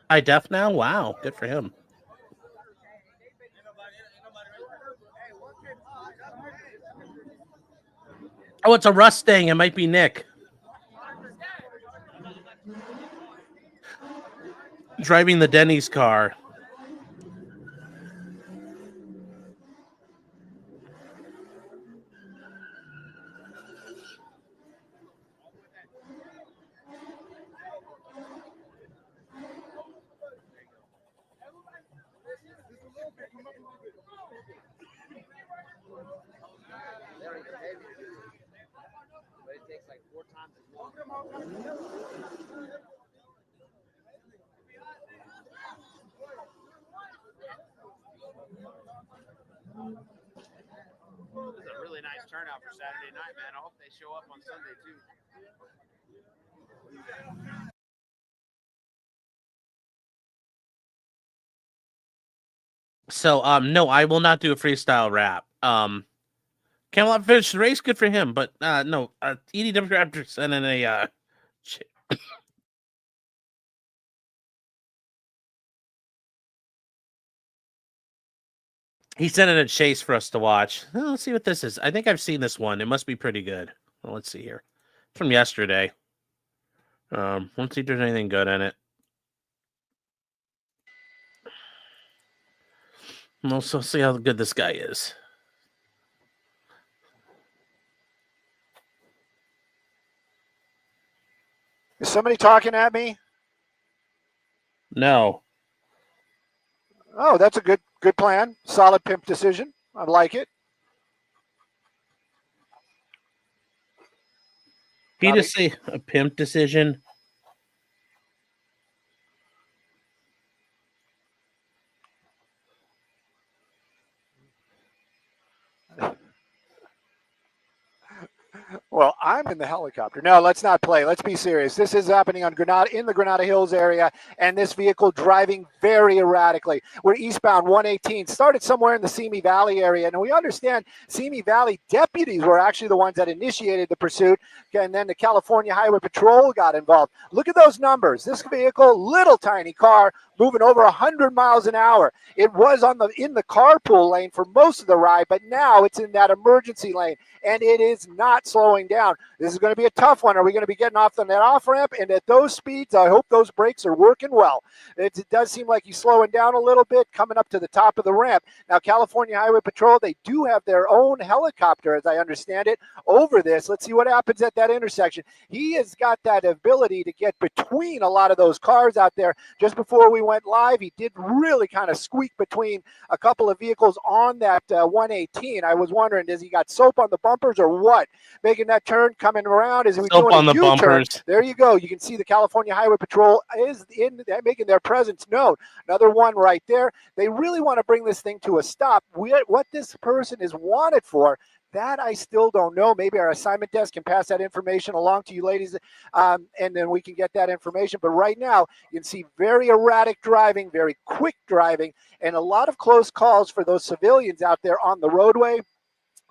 High def now? Wow, good for him. Oh, it's a Rust thing. It might be Nick. Driving the Denny's car. This is a really nice turnout for Saturday night, man. I hope they show up on Sunday too. So, no, I will not do a freestyle rap. Camelot finished the race, good for him. But no, EDW Raptor sent in a he sent in a chase for us to watch. Well, let's see what this is. I think I've seen this one. It must be pretty good. Well, let's see here. It's from yesterday. Let's see if there's anything good in it. We'll also see how good this guy is. Is somebody talking at me? No. Oh, that's a good plan. Solid pimp decision. I like it. He just say a pimp decision. Well, I'm in the helicopter. No, let's not play. Let's be serious. This is happening on in the Granada Hills area, and this vehicle driving very erratically. We're eastbound 118, started somewhere in the Simi Valley area, and we understand Simi Valley deputies were actually the ones that initiated the pursuit, and then the California Highway Patrol got involved. Look at those numbers. This vehicle, little tiny car, moving over 100 miles an hour. It was in the carpool lane for most of the ride, but now it's in that emergency lane, and it is not slowing down. This is going to be a tough one. Are we going to be getting off on that off-ramp? And at those speeds, I hope those brakes are working well. It does seem like he's slowing down a little bit, coming up to the top of the ramp. Now, California Highway Patrol, they do have their own helicopter, as I understand it, over this. Let's see what happens at that intersection. He has got that ability to get between a lot of those cars out there. Just before we went live, he did really kind of squeak between a couple of vehicles on that 118. I was wondering, does he got soap on the bumpers or what? Making that turn, coming around, is he doing on a the U-turn? bumpers. There you go. You can see the California Highway Patrol is making their presence known. Another one right there. They really want to bring this thing to a stop. What this person is wanted for That I still don't know. Maybe our assignment desk can pass that information along to you ladies, and then we can get that information. But right now, you can see very erratic driving, very quick driving, and a lot of close calls for those civilians out there on the roadway.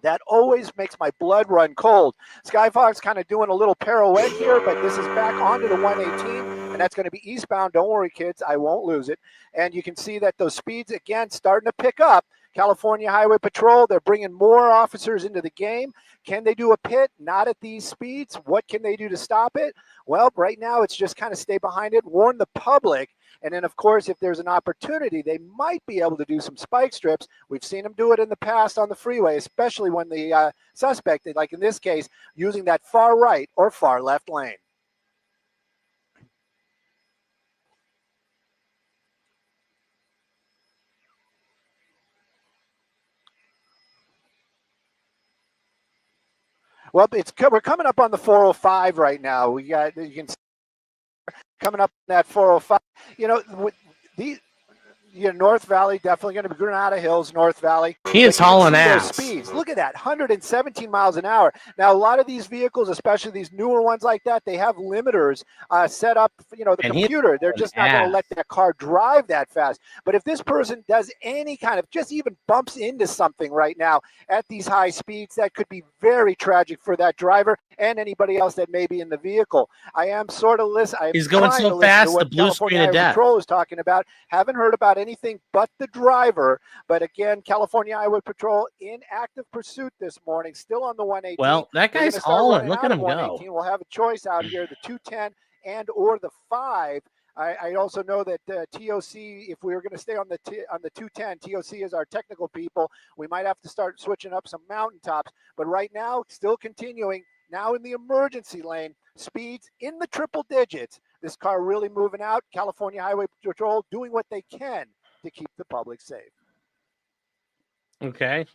That always makes my blood run cold. Skyfox kind of doing a little pirouette here, but this is back onto the 118, and that's going to be eastbound. Don't worry, kids, I won't lose it. And you can see that those speeds, again, starting to pick up. California Highway Patrol, they're bringing more officers into the game. Can they do a pit? Not at these speeds. What can they do to stop it? Well, right now it's just kind of stay behind it, warn the public. And then, of course, if there's an opportunity, they might be able to do some spike strips. We've seen them do it in the past on the freeway, especially when the suspect, like in this case, using that far right or far left lane. Well, we're coming up on the 405 right now. We got, you can see coming up on that 405. You know, with these, North Valley, definitely going to be Granada Hills, North Valley. He is hauling ass. Speeds. Look at that, 117 miles an hour. Now, a lot of these vehicles, especially these newer ones like that, they have limiters set up, the computer. They're just not going to let that car drive that fast. But if this person does any kind of, just even bumps into something right now at these high speeds, that could be very tragic for that driver and anybody else that may be in the vehicle. I am sort of listening. He's going so fast, the blue screen of death. Patrol is talking about. Haven't heard about anything but the driver. But again, California Highway Patrol in active pursuit this morning, still on the 118. Well, that guy's hauling. Look at him go. We'll have a choice out here, the 210 and or the 5. I also know that TOC, if we were going to stay on the 210, TOC is our technical people. We might have to start switching up some mountaintops. But right now, still continuing. Now in the emergency lane, speeds in the triple digits. This car really moving out. California Highway Patrol doing what they can to keep the public safe. Okay.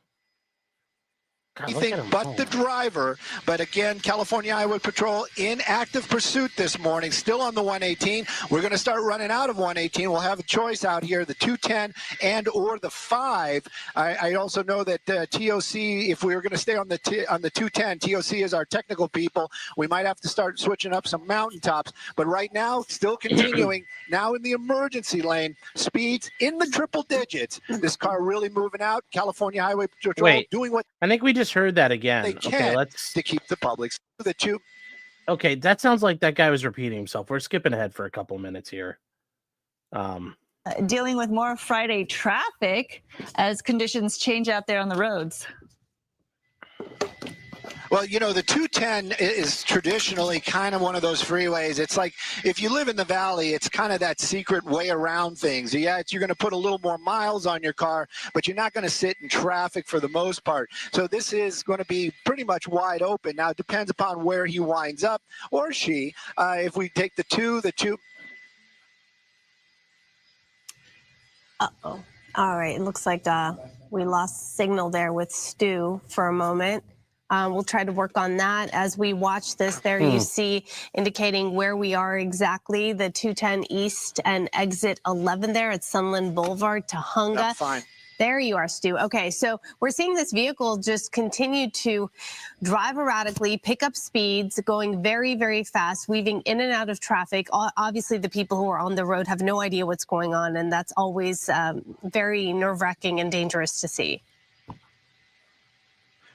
God, Anything but the driver. But again, California Highway Patrol in active pursuit this morning, still on the 118. We're going to start running out of 118. We'll have a choice out here, the 210 and or the 5. I also know that TOC, if we were going to stay on the 210, TOC is our technical people. We might have to start switching up some mountaintops. But right now, still continuing. Now in the emergency lane, speeds in the triple digits. This car really moving out. California Highway Patrol doing what I think we just heard that again. They can to keep the public. Okay, that sounds like that guy was repeating himself. We're skipping ahead for a couple minutes here. Dealing with more Friday traffic as conditions change out there on the roads. Well, the 210 is traditionally kind of one of those freeways. It's like if you live in the valley, it's kind of that secret way around things. Yeah, you're going to put a little more miles on your car, but you're not going to sit in traffic for the most part. So this is going to be pretty much wide open. Now, it depends upon where he winds up or she. If we take the two. Uh-oh. All right. It looks like we lost signal there with Stu for a moment. We'll try to work on that as we watch this. There you see indicating where we are exactly, the 210 East and exit 11 there at Sunland Boulevard, Tahunga. That's fine. There you are, Stu. Okay, so we're seeing this vehicle just continue to drive erratically, pick up speeds, going very, very fast, weaving in and out of traffic. Obviously, the people who are on the road have no idea what's going on, and that's always very nerve-wracking and dangerous to see.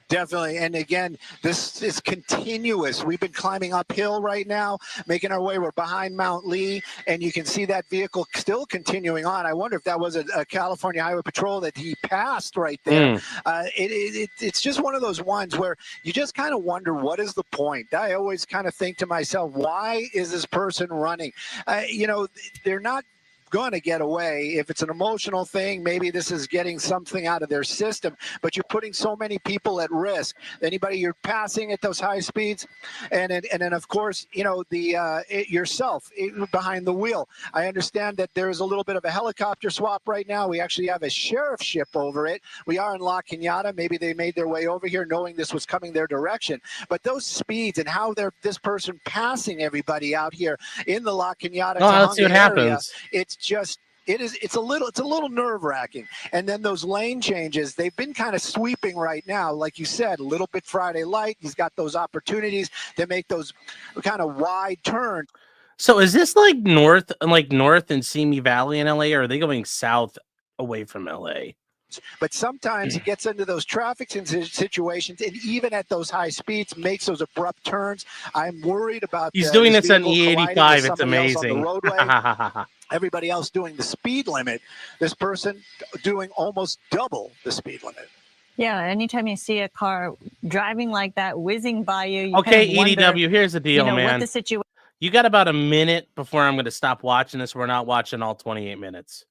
Definitely. And again, this is continuous. We've been climbing uphill right now, making our way. We're behind Mount Lee, and you can see that vehicle still continuing on. I wonder if that was a California Highway Patrol that he passed right there. It's just one of those ones where you just kind of wonder, what is the point? I always kind of think to myself, why is this person running? They're not going to get away. If it's an emotional thing, maybe this is getting something out of their system, but you're putting so many people at risk. Anybody you're passing at those high speeds, and then of course, yourself behind the wheel. I understand that there's a little bit of a helicopter swap right now. We actually have a sheriff's ship over it. We are in La Cañada. Maybe they made their way over here knowing this was coming their direction. But those speeds and how this person passing everybody out here in the La Cañada let's see what happens. It's just It's a little nerve wracking. And then those lane changes, they've been kind of sweeping right now. Like you said, a little bit Friday light. He's got those opportunities to make those kind of wide turns. So is this like north in Simi Valley in LA, or are they going south away from LA? But sometimes he gets into those traffic situations, and even at those high speeds, makes those abrupt turns. I'm worried about. He's doing this on vehicle colliding E85. with It's somebody else on the amazing. roadway. Everybody else doing the speed limit. This person doing almost double the speed limit. Yeah, anytime you see a car driving like that, whizzing by you, Okay, kind of wonder, EDW, here's the deal, what man. the situation. You got about a minute before I'm going to stop watching this. We're not watching all 28 minutes.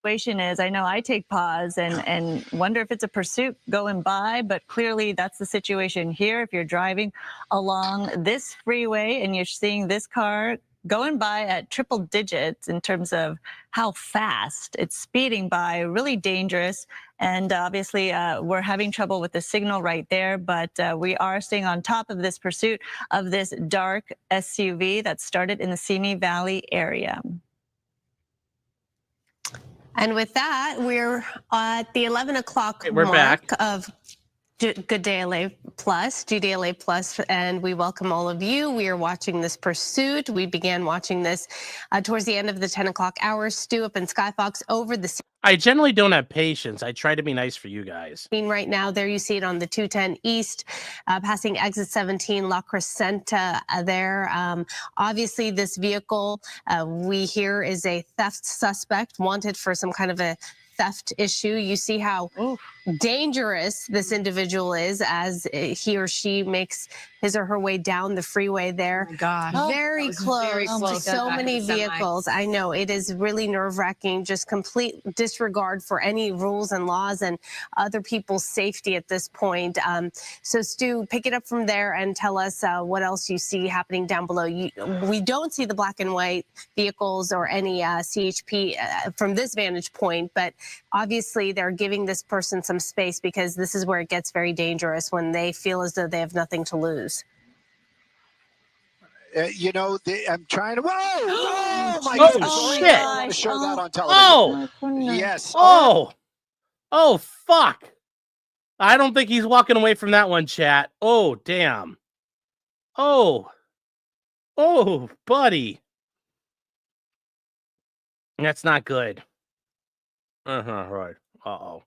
Is. I know I take pause and wonder if it's a pursuit going by, but clearly that's the situation here. If you're driving along this freeway and you're seeing this car going by at triple digits in terms of how fast it's speeding by, really dangerous. And obviously we're having trouble with the signal right there, but we are staying on top of this pursuit of this dark SUV that started in the Simi Valley area. And with that, we're at the 11 o'clock We're mark back. of Good Day LA Plus, GDLA Plus, and we welcome all of you. We are watching this pursuit. We began watching this towards the end of the 10 o'clock hour. Stu up in Skyfox over the I generally don't have patience. I try to be nice for you guys. right now. There you see it on the 210 East, passing exit 17, La Crescenta there. Obviously, this vehicle we hear is a theft suspect wanted for some kind of a theft issue. You see how dangerous this individual is as he or she makes his or her way down the freeway there. Oh, God. Very close to so many vehicles. I know it is really nerve-wracking, just complete disregard for any rules and laws and other people's safety at this point. So Stu, pick it up from there and tell us what else you see happening down below. We don't see the black and white vehicles or any CHP from this vantage point, but obviously they're giving this person some space because this is where it gets very dangerous when they feel as though they have nothing to lose. I'm trying to. Whoa! Oh my Oh, goodness! shit. I want to show that on television. Oh! Yes. Oh, fuck. I don't think he's walking away from that one, chat. Oh, damn. Oh, buddy. That's not good. Right. Uh-oh.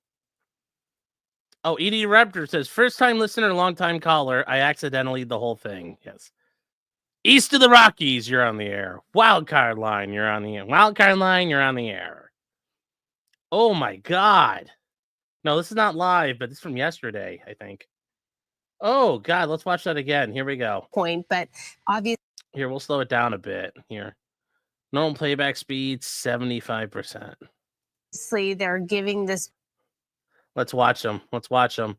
Oh, ED Raptor says, first time listener, long time caller. I accidentally the whole thing. Yes. East of the Rockies, you're on the air. Wildcard line, you're on the air. Wildcard line, you're on the air. Oh my God. No, this is not live, but this is from yesterday, I think. Oh God, let's watch that again. Here we go. But obviously, here, we'll slow it down a bit. Here. Normal playback speed, 75%. They're giving this. Let's watch them. Let's watch them.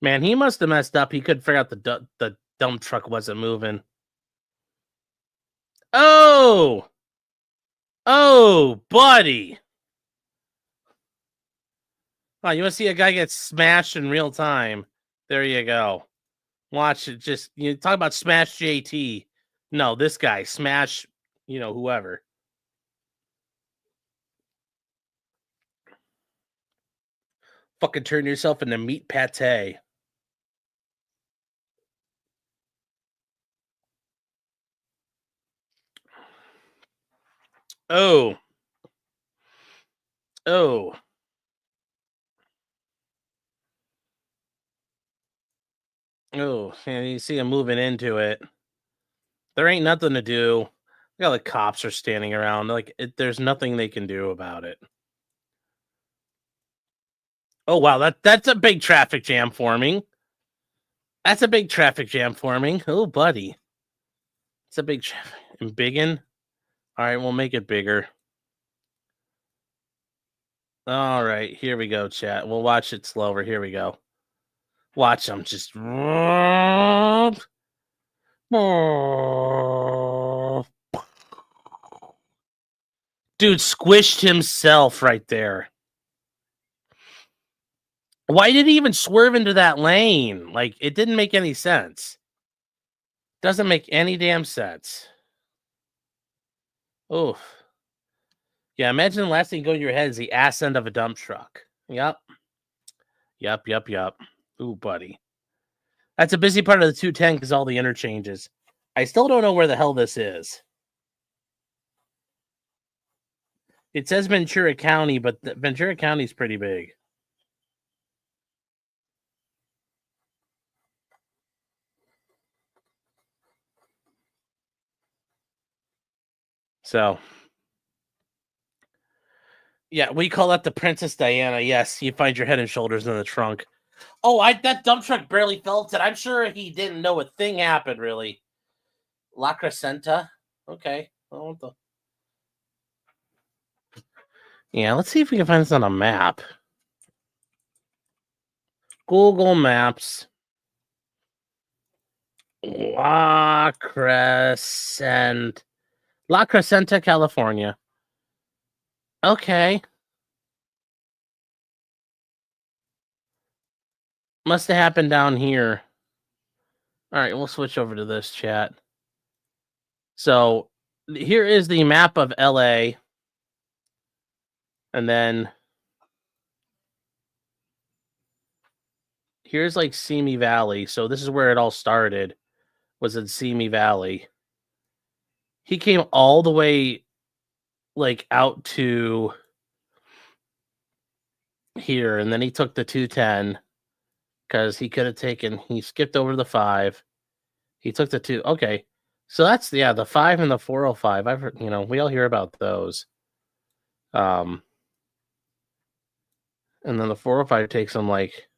Man, he must have messed up. He couldn't figure out the dump truck wasn't moving. Oh, buddy. Oh, you want to see a guy get smashed in real time? There you go. Watch it. Just talk about smash JT. No, this guy smash. Whoever. Fucking turn yourself into meat pate. Oh, and you see him moving into it. There ain't nothing to do. Look how the cops are standing around. There's nothing they can do about it. Oh, wow. That's a big traffic jam forming. Oh, buddy. It's a big traffic. And biggin'. All right, we'll make it bigger. All right, here we go, chat. We'll watch it slower. Here we go. Watch them just. Dude squished himself right there. Why did he even swerve into that lane? It didn't make any sense. Doesn't make any damn sense. Oh. Yeah, imagine the last thing going to your head is the ass end of a dump truck. Yep. Ooh, buddy. That's a busy part of the 210 because all the interchanges. I still don't know where the hell this is. It says Ventura County, but Ventura County is pretty big. So, yeah, we call that the Princess Diana. Yes, you find your head and shoulders in the trunk. Oh, that dump truck barely felt it. I'm sure he didn't know a thing happened, really. La Crescenta? Okay. Yeah, let's see if we can find this on a map. Google Maps. La Crescenta, California. Okay. Must have happened down here. All right, we'll switch over to this chat. So here is the map of LA. And then here's like Simi Valley. So this is where it all started, was in Simi Valley. He came all the way like out to here, and then he took the 210 because he could have he skipped over the 5. He took the 2. Okay. So that's the 5 and the 405. I've heard, we all hear about those. And then the 405 takes him like,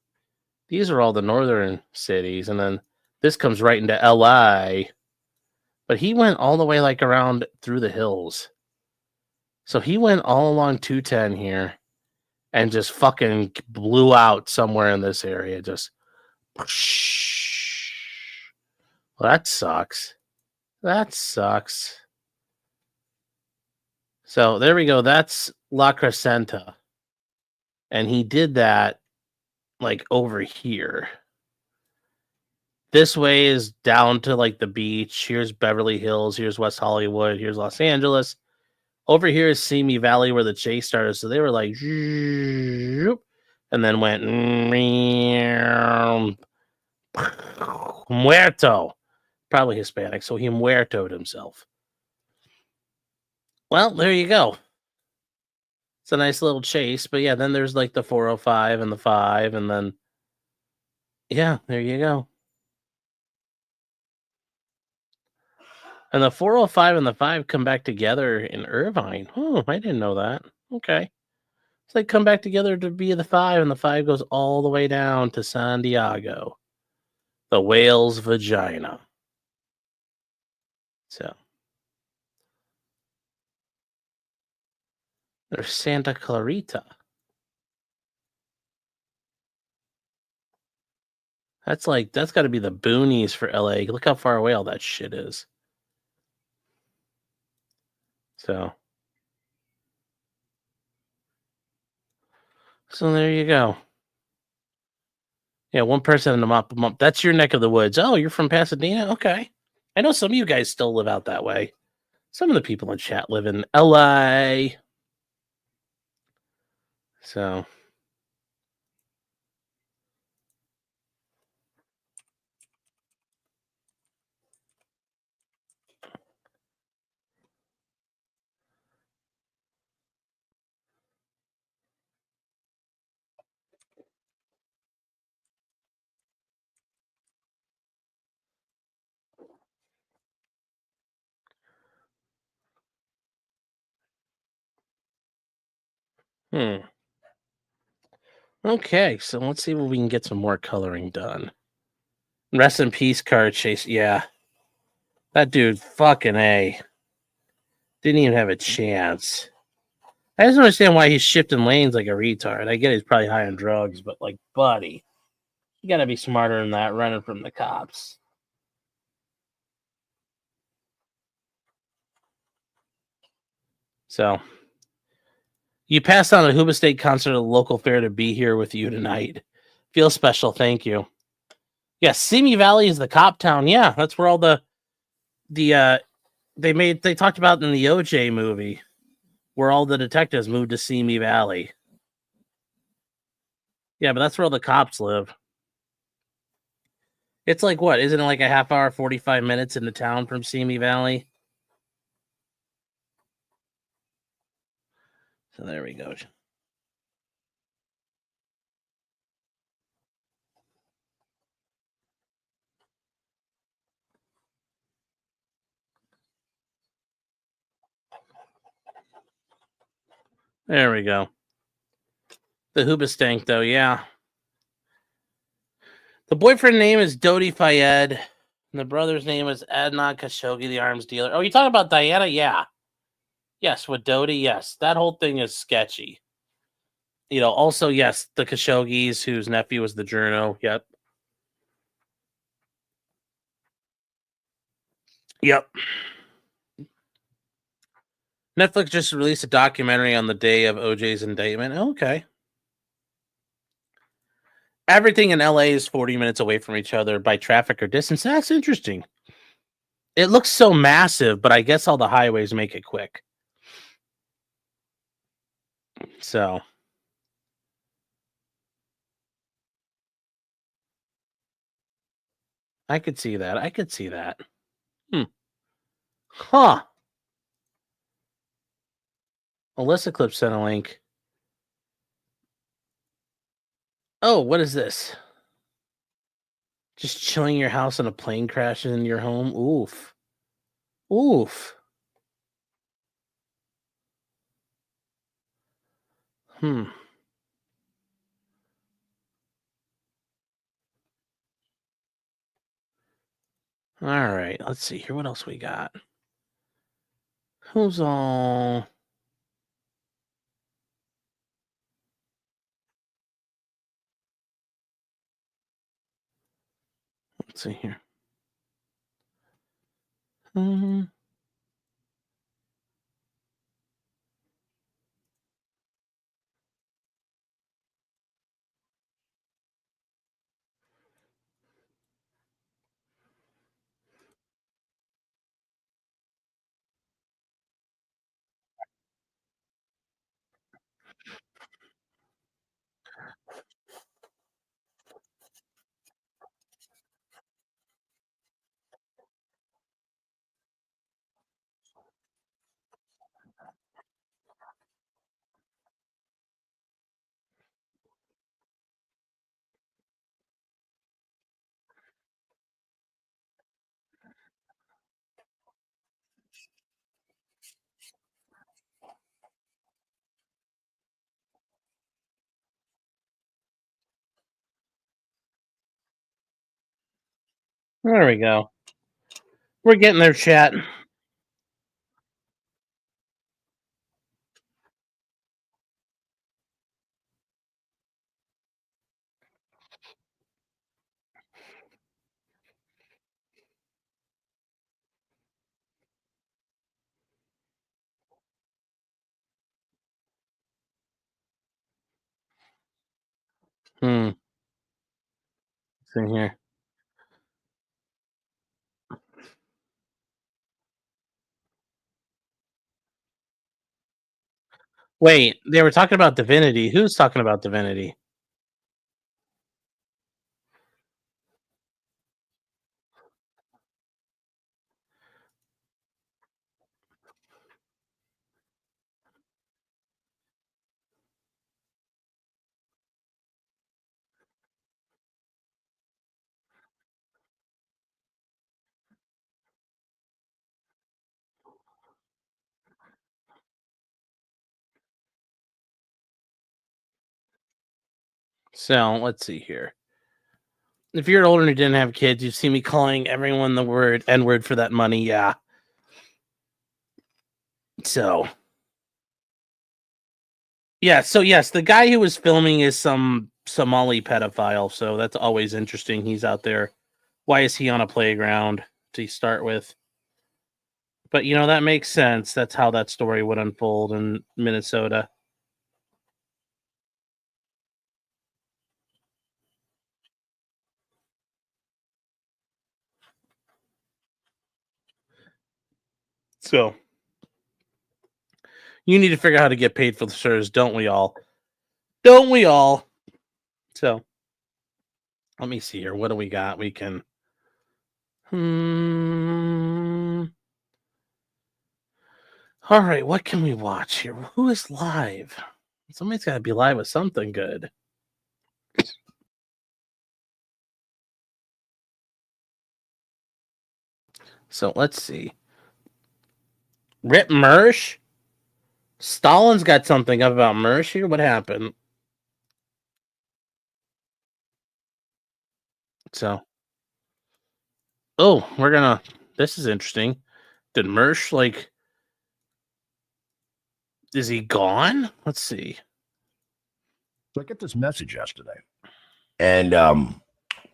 these are all the northern cities, and then this comes right into LA. But he went all the way like around through the hills. So he went all along 210 here and just fucking blew out somewhere in this area. Just, well, that sucks. So there we go. That's La Crescenta. And he did that like over here. This way is down to like the beach. Here's Beverly Hills. Here's West Hollywood. Here's Los Angeles. Over here is Simi Valley where the chase started. So they were like, and then went muerto. Probably Hispanic. So he muertoed himself. Well, there you go. It's a nice little chase. But yeah, then there's like the 405 and the 5. And then, yeah, there you go. And the 405 and the 5 come back together in Irvine. Oh, I didn't know that. Okay. So they come back together to be the 5, and the 5 goes all the way down to San Diego. The whale's vagina. So. There's Santa Clarita. That's got to be the boonies for LA. Look how far away all that shit is. So there you go. Yeah, one person in the mop. That's your neck of the woods. Oh, you're from Pasadena? Okay. I know some of you guys still live out that way. Some of the people in chat live in LA. So. Okay, so let's see if we can get some more coloring done. Rest in peace, car chase. Yeah. That dude, fucking A. Didn't even have a chance. I just don't understand why he's shifting lanes like a retard. I get he's probably high on drugs, but like, buddy, you gotta be smarter than that running from the cops. So, you passed on a Huba State concert at a local fair to be here with you tonight. Feel special, thank you. Yeah, Simi Valley is the cop town. Yeah, that's where all the they talked about in the OJ movie where all the detectives moved to Simi Valley. Yeah, but that's where all the cops live. It's like what? Isn't it like a half hour, 45 minutes into town from Simi Valley? So there we go. There we go. The Hoobastank, though, yeah. The boyfriend name is Dodi Fayed. And the brother's name is Adnan Khashoggi, the arms dealer. Oh, you talking about Diana? Yeah. Yes, with Dodi, yes. That whole thing is sketchy. Also, yes, the Khashoggis, whose nephew was the journo. Yep. Yep. Netflix just released a documentary on the day of OJ's indictment. Okay. Everything in LA is 40 minutes away from each other by traffic or distance. That's interesting. It looks so massive, but I guess all the highways make it quick. So I could see that. I could see that. Huh. Alyssa Clip sent a link. Oh, what is this? Just chilling in your house and a plane crashes into your home? Oof. Oof. Hmm. All right. Let's see here. What else we got? Who's all... Let's see here. Hmm. There we go. We're getting there, chat. See here. Wait, they were talking about Divinity. Who's talking about Divinity? So let's see here. If you're older and you didn't have kids, you've seen me calling everyone the word N-word for that money. Yeah. So yeah. So yes, the guy who was filming is some Somali pedophile. So that's always interesting. He's out there. Why is he on a playground to start with? But that makes sense. That's how that story would unfold in Minnesota. So you need to figure out how to get paid for the service, don't we all? Don't we all? So let me see here. What do we got? We can. All right. What can we watch here? Who is live? Somebody's got to be live with something good. So let's see. Rip Mersch? Stalin's got something up about Mersch here. What happened? So. Oh, we're gonna. This is interesting. Did Mersch, like. Is he gone? Let's see. So I get this message yesterday. And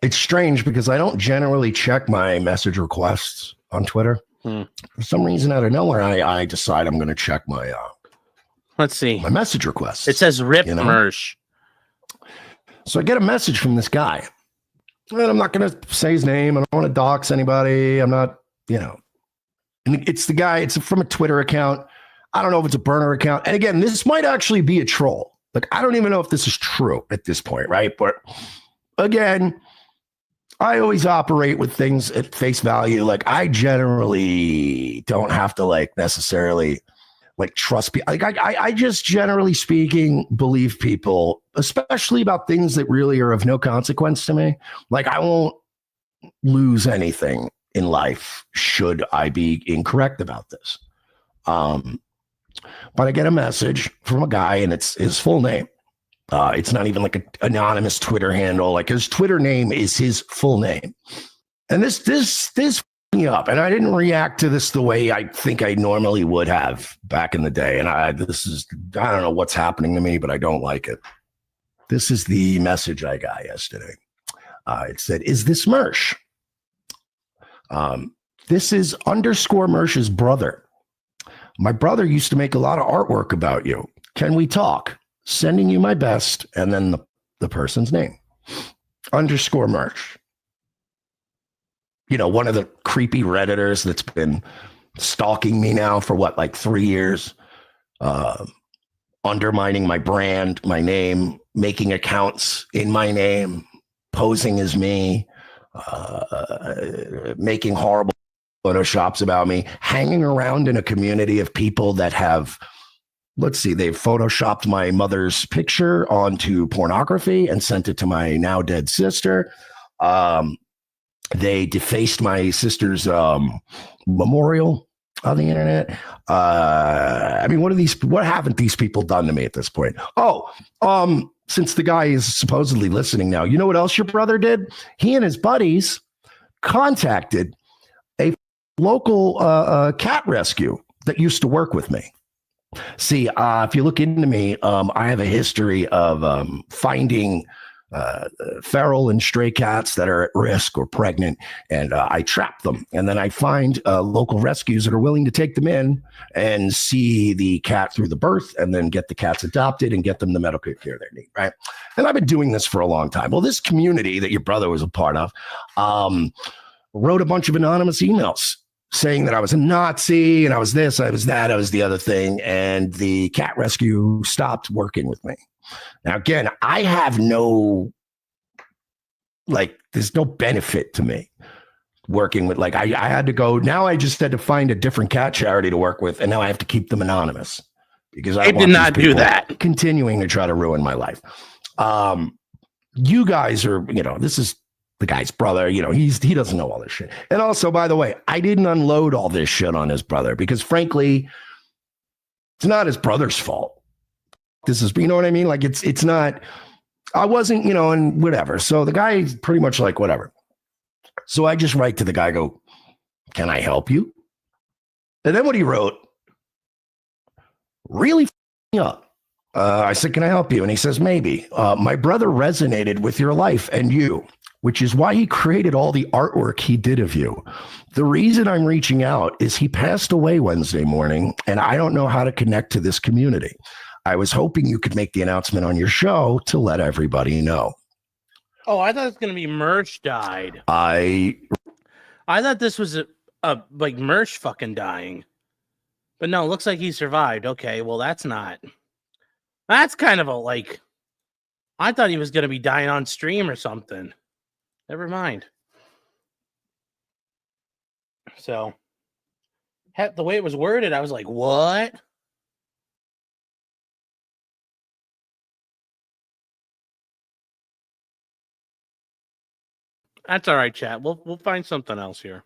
it's strange because I don't generally check my message requests on Twitter. For some reason out of nowhere, I decide I'm going to check my Let's see. my message requests. It says Rip Mersch. So I get a message from this guy. And I'm not going to say his name. I don't want to dox anybody. I'm not, And it's the guy. It's from a Twitter account. I don't know if it's a burner account. And again, this might actually be a troll. Like, I don't even know if this is true at this point, right? But again, I always operate with things at face value. Like, I generally don't have to necessarily trust people. Like, I just generally speaking believe people, especially about things that really are of no consequence to me. Like, I won't lose anything in life should I be incorrect about this. But I get a message from a guy, and it's his full name. It's not even like an anonymous Twitter handle. Like, his Twitter name is his full name. And this me up. And I didn't react to this the way I think I normally would have back in the day. And I don't know what's happening to me, but I don't like it. This is the message I got yesterday. It said, "Is this Mersch? This is _Mersch's brother. My brother used to make a lot of artwork about you. Can we talk? Sending you my best," and then the person's name. _Mersch. One of the creepy Redditors that's been stalking me now for 3 years, undermining my brand, my name, making accounts in my name, posing as me, making horrible Photoshops about me, hanging around in a community of people that have, they've Photoshopped my mother's picture onto pornography and sent it to my now dead sister. They defaced my sister's memorial on the internet. What haven't these people done to me at this point? Since the guy is supposedly listening now, you know what else your brother did? He and his buddies contacted a local cat rescue that used to work with me. See, if you look into me, I have a history of finding feral and stray cats that are at risk or pregnant, and I trap them. And then I find local rescues that are willing to take them in and see the cat through the birth, and then get the cats adopted and get them the medical care they need, right? And I've been doing this for a long time. Well, this community that your brother was a part of wrote a bunch of anonymous emails saying that I was a Nazi and I was this, I was that, I was the other thing. And the cat rescue stopped working with me. Now, again, I have there's no benefit to me working with, I had to go, now I just had to find a different cat charity to work with. And now I have to keep them anonymous because I did not do that. Continuing to try to ruin my life. You guys are, this is the guy's brother, he doesn't know all this shit. And also, by the way, I didn't unload all this shit on his brother because frankly, it's not his brother's fault. This is, you know what I mean? It's not, I wasn't, and whatever. So the guy's pretty much whatever. So I just write to the guy, go, "Can I help you?" And then what he wrote really me up. I said, "Can I help you?" And he says, "Maybe. My brother resonated with your life and you, which is why he created all the artwork he did of you. The reason I'm reaching out is he passed away Wednesday morning, and I don't know how to connect to this community. I was hoping you could make the announcement on your show to let everybody know." Oh, I thought it was going to be Mersch died. I thought this was a Mersch fucking dying. But no, it looks like he survived. Okay, well, that's kind of a, like, I thought he was going to be dying on stream or something. Never mind. So, the way it was worded, I was like, what? That's all right, chat. We'll find something else here.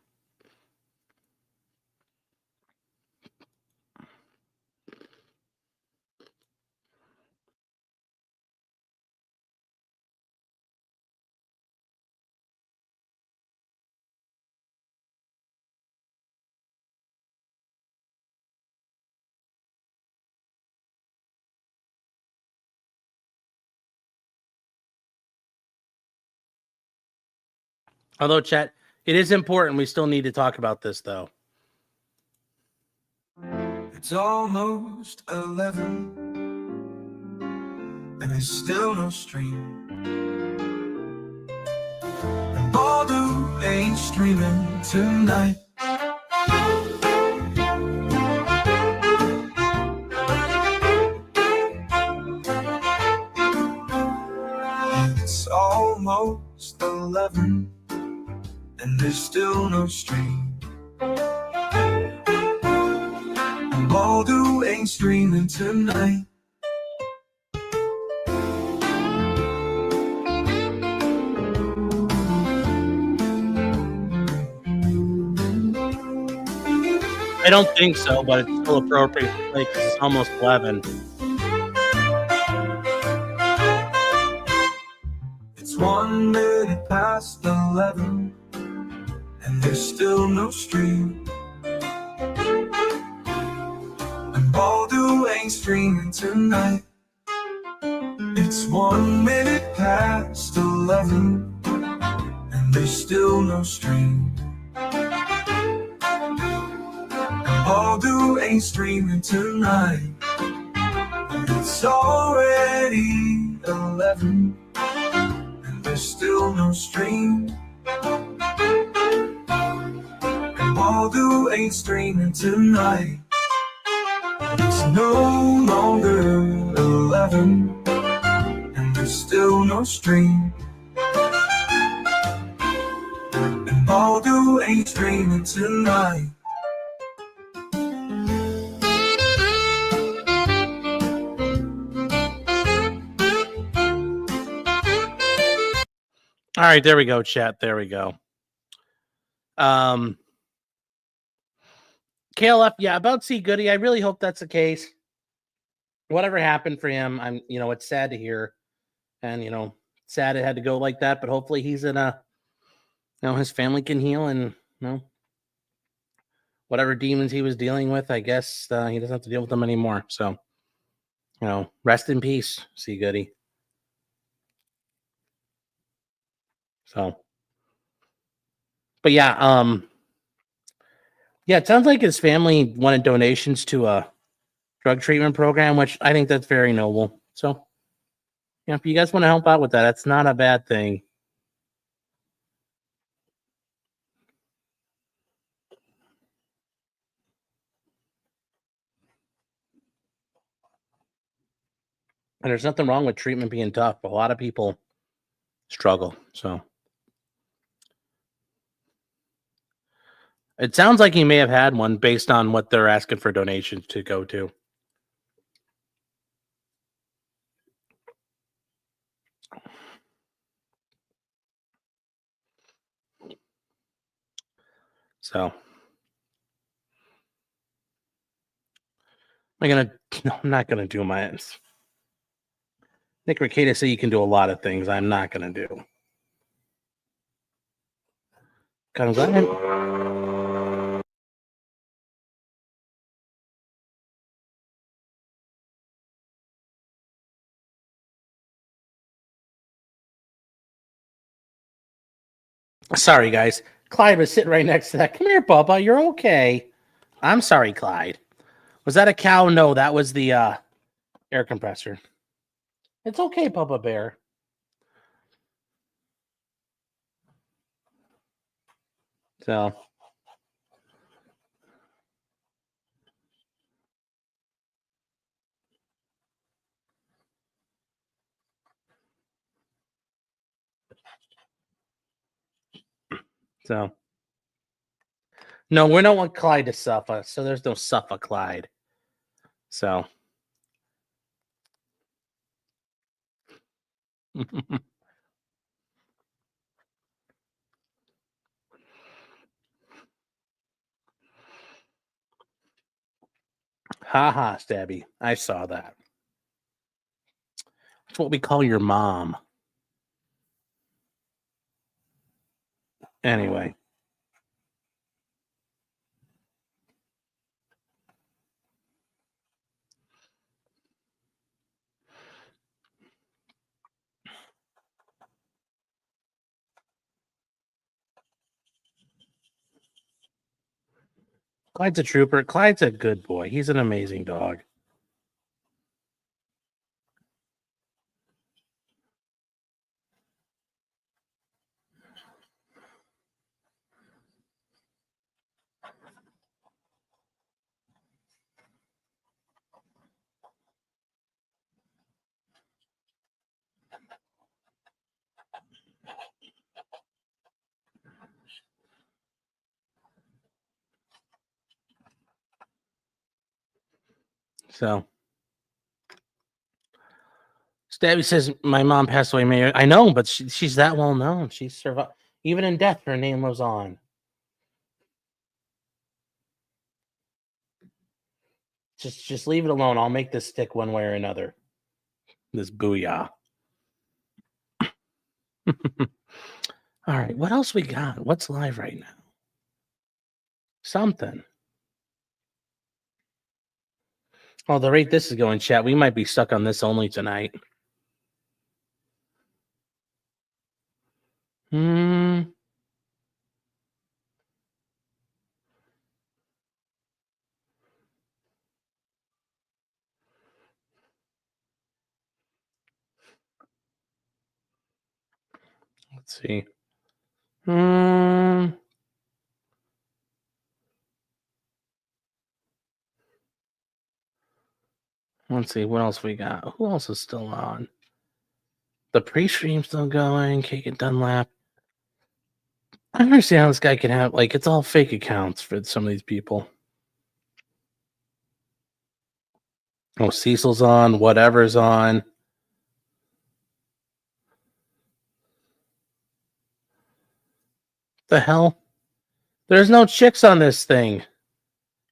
Although, chat, it is important. We still need to talk about this, though. It's almost 11, and there's still no stream. And Baldo ain't streaming tonight. It's almost 11, and there's still no stream. And Baldo ain't streaming tonight. I don't think so, but it's still appropriate to play because it's almost 11. It's 1 minute past 11, and there's still no stream. And Baldo ain't streaming tonight. It's 1 minute past 11, and there's still no stream. And Baldo ain't streaming tonight. It's already 11, and there's still no stream. And Baldo ain't streaming tonight. It's no longer 11, and there's still no stream. And Baldo ain't streaming tonight. All right, there we go, chat. There we go. KLF, yeah, about C. Goody. I really hope that's the case. Whatever happened for him, it's sad to hear. And, sad it had to go like that, but hopefully he's in his family can heal and, whatever demons he was dealing with, I guess he doesn't have to deal with them anymore. So, rest in peace, C. Goody. So, but yeah, it sounds like his family wanted donations to a drug treatment program, which I think that's very noble. So, if you guys want to help out with that, that's not a bad thing. And there's nothing wrong with treatment being tough. A lot of people struggle. So it sounds like he may have had one based on what they're asking for donations to go to. So I'm not gonna do my Nick Ricada said you can do a lot of things. I'm not gonna do. Comes on. Sorry, guys. Clyde was sitting right next to that. Come here, Bubba. You're okay. I'm sorry, Clyde. Was that a cow? No, that was the air compressor. It's okay, Bubba Bear. So So, no, we don't want Clyde to suffer. So there's no suffer Clyde. So. Ha, Stabby. I saw that. That's what we call your mom. Anyway. Clyde's a trooper. Clyde's a good boy. He's an amazing dog. So, Stabby says my mom passed away. Mayor, I know, but she's that well known. She's survived. Even in death, her name lives on. Just leave it alone. I'll make this stick one way or another. This booyah. All right, what else we got? What's live right now? Something. Oh, the rate this is going, chat, we might be stuck on this only tonight. Let's see. Let's see what else we got. Who else is still on? The pre-stream's still going. Cake and Dunlap. I don't understand how this guy can have, like, it's all fake accounts for some of these people. Oh, Cecil's on. Whatever's on. The hell? There's no chicks on this thing.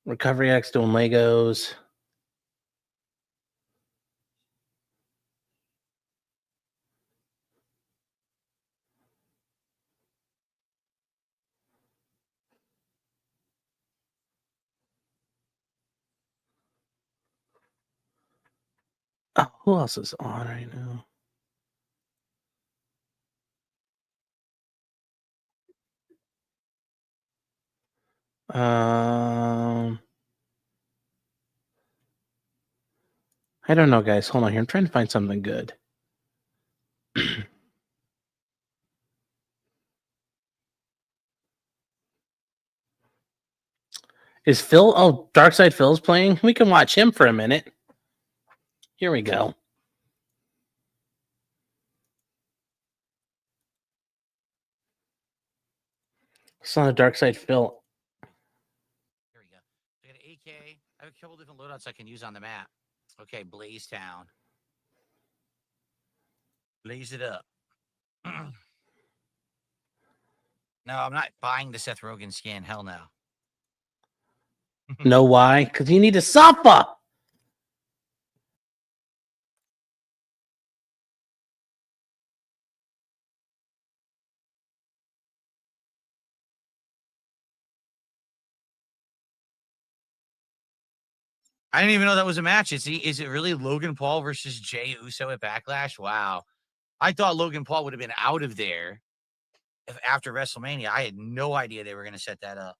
Recovery X doing Legos. Oh, who else is on right now? I don't know, guys. Hold on here. I'm trying to find something good. Is Phil? Oh, Darkside Phil's playing. We can watch him for a minute. Here we go. Son of Darkside Phil. Here we go. I got an AK. I have a couple different loadouts I can use on the map. Okay, Blaze Town. Blaze it up. No, I'm not buying the Seth Rogen skin. Hell no. Know why? Because you need to suffer. I didn't even know that was a match. Is it really Logan Paul versus Jey Uso at Backlash? Wow. I thought Logan Paul would have been out of there after WrestleMania. I had no idea they were going to set that up.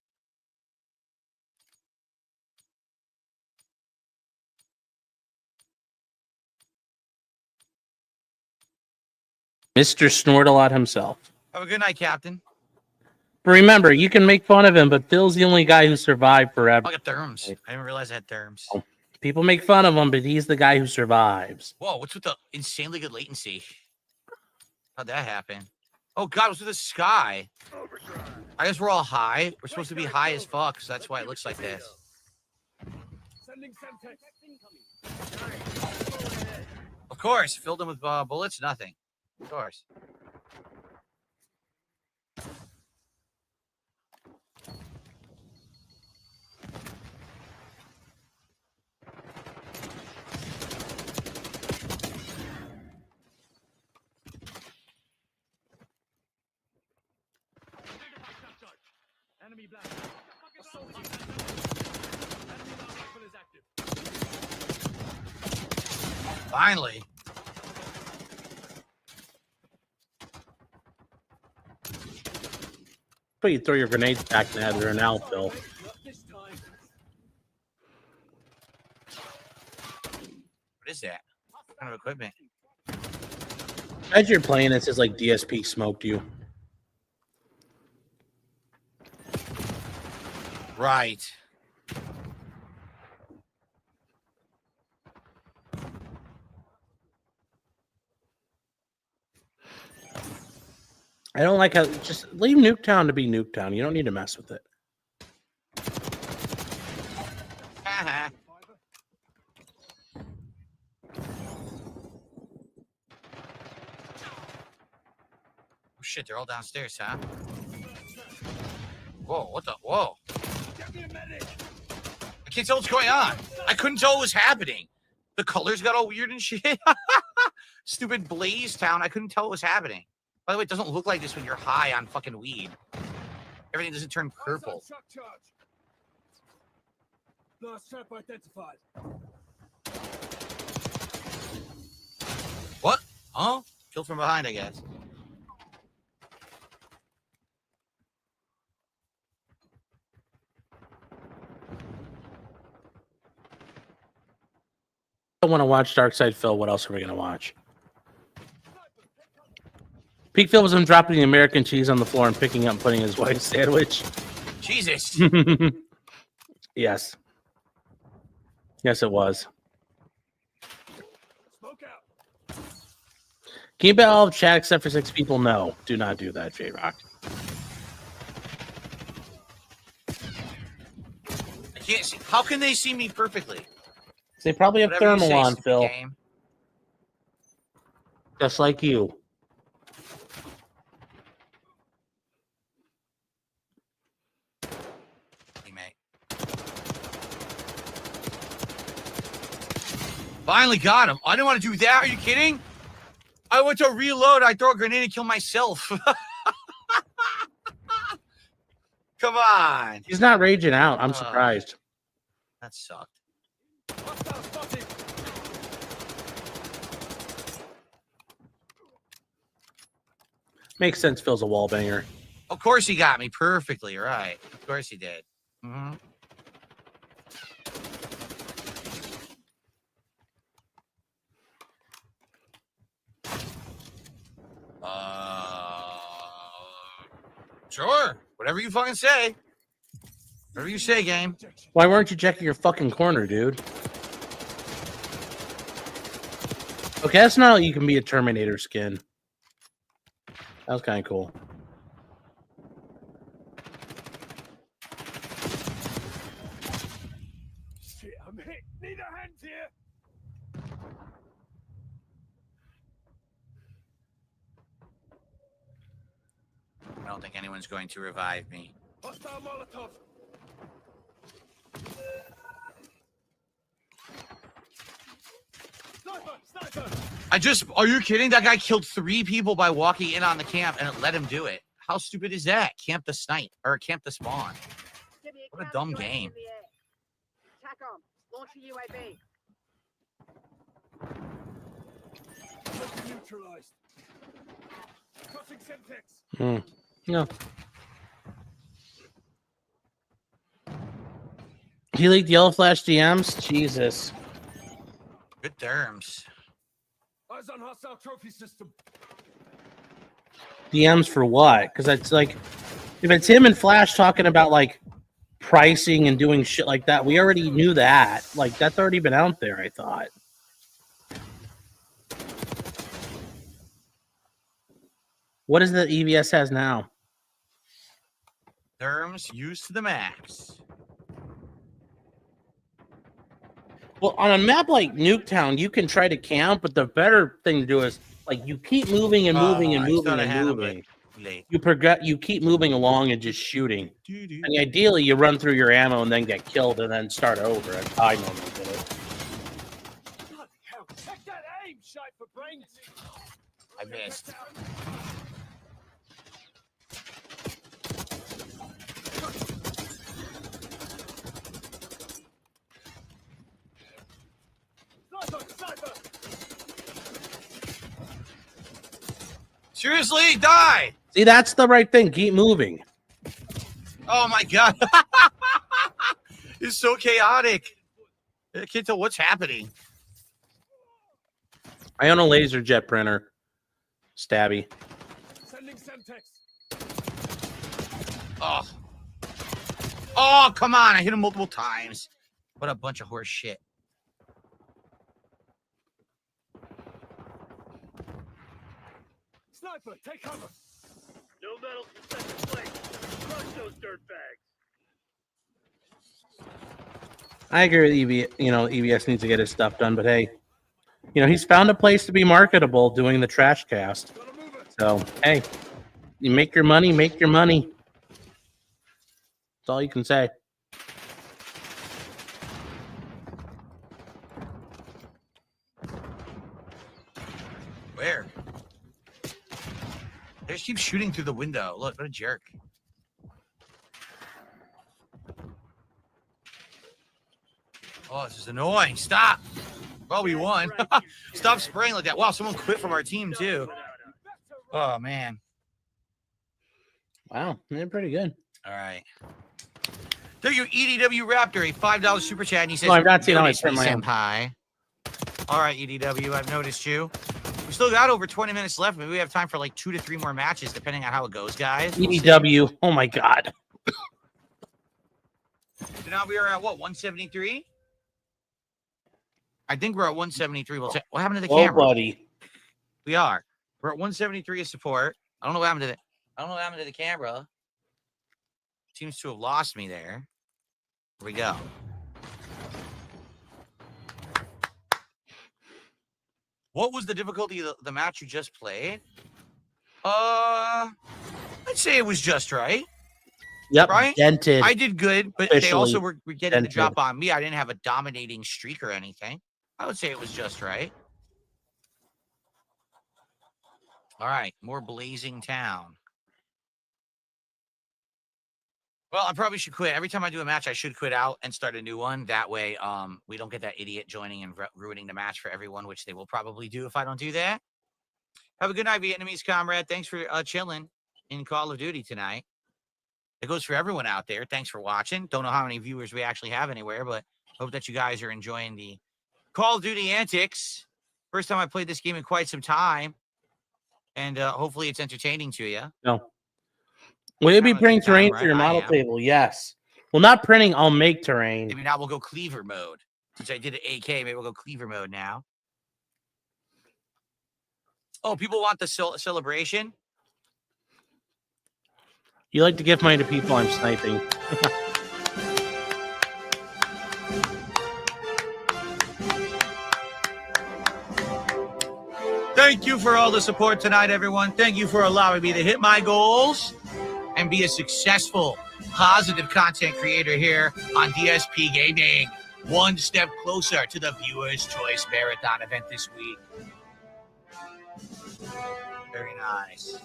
Mr. Snortalot himself. Have a good night, Captain. But remember, you can make fun of him, but Phil's the only guy who survived forever. I got therms. I didn't realize I had therms. People make fun of him, but he's the guy who survives. Whoa, what's with the insanely good latency? How'd that happen? Oh, God, what's with the sky? I guess we're all high. We're supposed to be high as fuck, so that's why it looks like this. Sending Semtex. Of course, filled them with bullets, nothing. Of course. Enemy black. Assault team. Enemy rifle is active. Finally. But you throw your grenades back now, they're an out, Phil. Not this time. What is that? What kind of equipment? As you're playing, it says like DSP smoked you. Right. I don't like how just leave Nuketown to be Nuketown. You don't need to mess with it. Uh-huh. Oh shit, they're all downstairs, huh? Whoa, what the? Whoa. Get me a medic. I can't tell what's going on. I couldn't tell what was happening. The colors got all weird and shit. Stupid Blaze Town. I couldn't tell what was happening. By the way, it doesn't look like this when you're high on fucking weed. Everything doesn't turn purple. Outside shock charge. Last trap identified. What? Oh? Killed from behind, I guess. I want to watch Dark Side Phil. What else are we going to watch? Peak Phil was him dropping the American cheese on the floor and picking up and putting in his wife's sandwich. Jesus. Yes. Yes, it was. Smoke out. Can you bet all of chat except for 6 people? No. Do not do that, J-Rock. I can't see. How can they see me perfectly? They probably have Whatever you thermal say, on, stupid Phil. game. Just like you. Teammate. Finally got him. I didn't want to do that. Are you kidding? I went to reload. I throw a grenade and kill myself. Come on. He's not raging out. I'm surprised. That sucked. Hostile spotted. Makes sense. Phil's a wall banger. Of course he got me perfectly. Right. Of course he did. Mm-hmm. Sure. Whatever you fucking say. Whatever you say, game. Why weren't you checking your fucking corner, dude? Okay, that's not how you can be a Terminator skin. That was kind of cool. Shit, I'm hit. Need a hand here. I don't think anyone's going to revive me. Hostile Molotov. Sniper. Are you kidding? That guy killed 3 people by walking in on the camp and it let him do it. How stupid is that? Camp the snipe or camp the spawn. What a dumb game. Attack on. Launch a UAV. Neutralized. Crossing Semtex. No. He leaked yellow flash DMs? Jesus. Good terms. Eyes on hostile trophy system. DMs for what? Because it's like, if it's him and Flash talking about like pricing and doing shit like that, we already knew that. Like, that's already been out there, I thought. What is the EVS has now? Therms used to the max. Well, on a map like Nuketown, you can try to camp, but the better thing to do is like you keep moving and moving and I just moving thought I and had him, but moving. late. You keep moving along and just shooting. And ideally, you run through your ammo and then get killed and then start over. As I normally do it. Check that aim, shite for brains. I missed. Sniper! Seriously, die! See, that's the right thing. Keep moving. Oh my god. It's so chaotic. I can't tell what's happening. I own a laser jet printer. Stabby. Sending Semtex. Oh. Oh, come on. I hit him multiple times. What a bunch of horse shit. Sniper, take cover. No medals for second place. Crush those dirtbags. I agree with EB. EBS needs to get his stuff done, but hey, he's found a place to be marketable doing the trash cast. So hey, you make your money, make your money. That's all you can say. Where? They just keep shooting through the window. Look, what a jerk. Oh, this is annoying. Stop. Well, we won. Stop spraying like that. Wow, someone quit from our team, too. Oh, man. Wow, they're pretty good. All right. Thank you, EDW Raptor, a $5 super chat. And he says, No, I've not seen how I "Notice trim me, my own." senpai. All right, EDW, I've noticed you. We still got over 20 minutes left. Maybe we have time for like 2 to 3 more matches, depending on how it goes, guys. We'll see. EDW. Oh my God. So now we are at what, 173? I think we're at 173. We'll check. What happened to the Oh, camera? buddy. We are. We're at 173 of support. I don't know what happened to the. I don't know what happened to the camera. Seems to have lost me there. Here we go. What was the difficulty of the match you just played? I'd say it was just right. Yep. Right? Dented. I did good, but they also Officially were getting the dented. drop on me. I didn't have a dominating streak or anything. I would say it was just right. All right, more Blazing Town. Well, I probably should quit. Every time I do a match, I should quit out and start a new one. That way, we don't get that idiot joining and ruining the match for everyone, which they will probably do if I don't do that. Have a good night, Vietnamese comrade. Thanks for chilling in Call of Duty tonight. It goes for everyone out there. Thanks for watching. Don't know how many viewers we actually have anywhere, but hope that you guys are enjoying the Call of Duty antics. First time I played this game in quite some time. And hopefully it's entertaining to you. No. Will you be Having a printing good time, terrain right? for your I model am. table? Yes. Well, not printing. I'll make terrain. Maybe now we'll go cleaver mode. Since I did an AK, maybe we'll go cleaver mode now. Oh, people want the celebration? You like to give money to people I'm sniping. Thank you for all the support tonight, everyone. Thank you for allowing me to hit my goals and be a successful, positive content creator here on DSP Gaming. One step closer to the Viewer's Choice Marathon event this week. Very nice.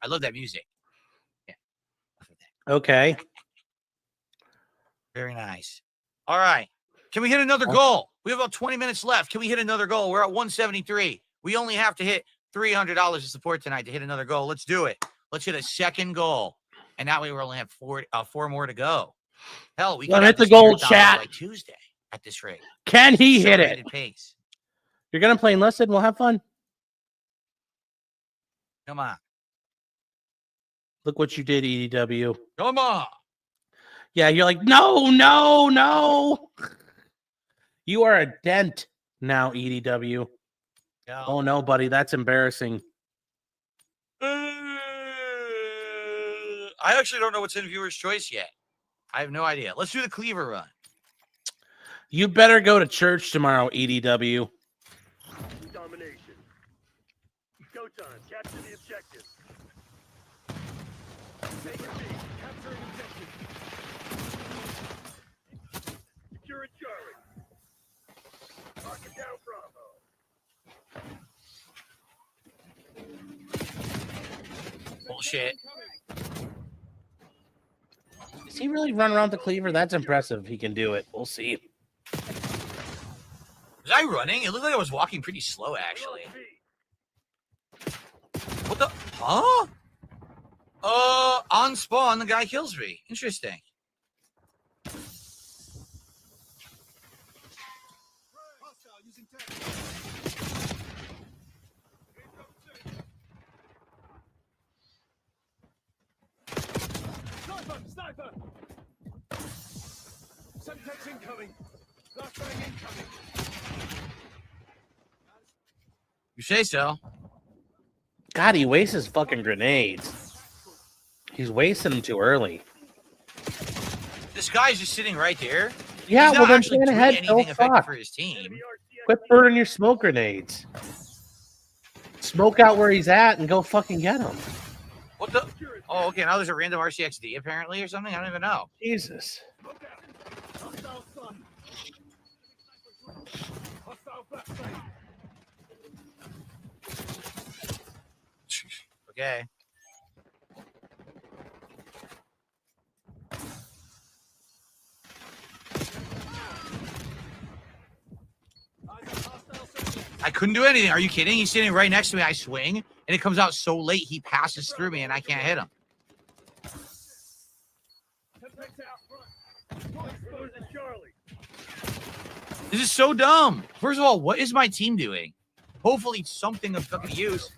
I love that music. Yeah. Okay. Very nice. All right. Can we hit another goal? We have about 20 minutes left. Can we hit another goal? We're at 173. We only have to hit $300 of support tonight to hit another goal. Let's do it. Let's hit a second goal. And that way we only have four more to go. Hell, we Let could him have hit the this goal, marathon by, chat. like Tuesday at this rate. Can he hit it? Accelerated pace. You're going to play enlisted? We'll have fun. Come on. Look what you did, EDW. Come on. Yeah, you're like, no, no, no. You are a dent now, EDW. No. Oh, no, buddy. That's embarrassing. I actually don't know what's in viewer's choice yet. I have no idea. Let's do the cleaver run. You better go to church tomorrow, EDW. Domination. Go time. Capture the objective. Take a beat. Capturing objective. Secure Charlie. Locking down Bravo. Bullshit. Does he really run around the cleaver? That's impressive. He can do it. We'll see. Was I running? It looked like I was walking pretty slow, actually. What the? Huh? On spawn, the guy kills me. Interesting. Sniper! Semtex incoming. Flashbang incoming. You say so. God, he wastes his fucking grenades. He's wasting them too early. This guy's just sitting right there. Yeah, He's well not then actually plan doing ahead. anything Oh, effective fuck. for his team. Quit burning your smoke grenades. Smoke out where he's at and go fucking get him. What the? Oh, okay. Now there's a random RCXD apparently or something. I don't even know. Jesus. Hostile sun. Hostile flashbang. Okay. I couldn't do anything. Are you kidding? He's sitting right next to me. I swing, and it comes out so late. He passes through me, and I can't hit him. This is so dumb. First of all, what is my team doing? Hopefully something of fucking use.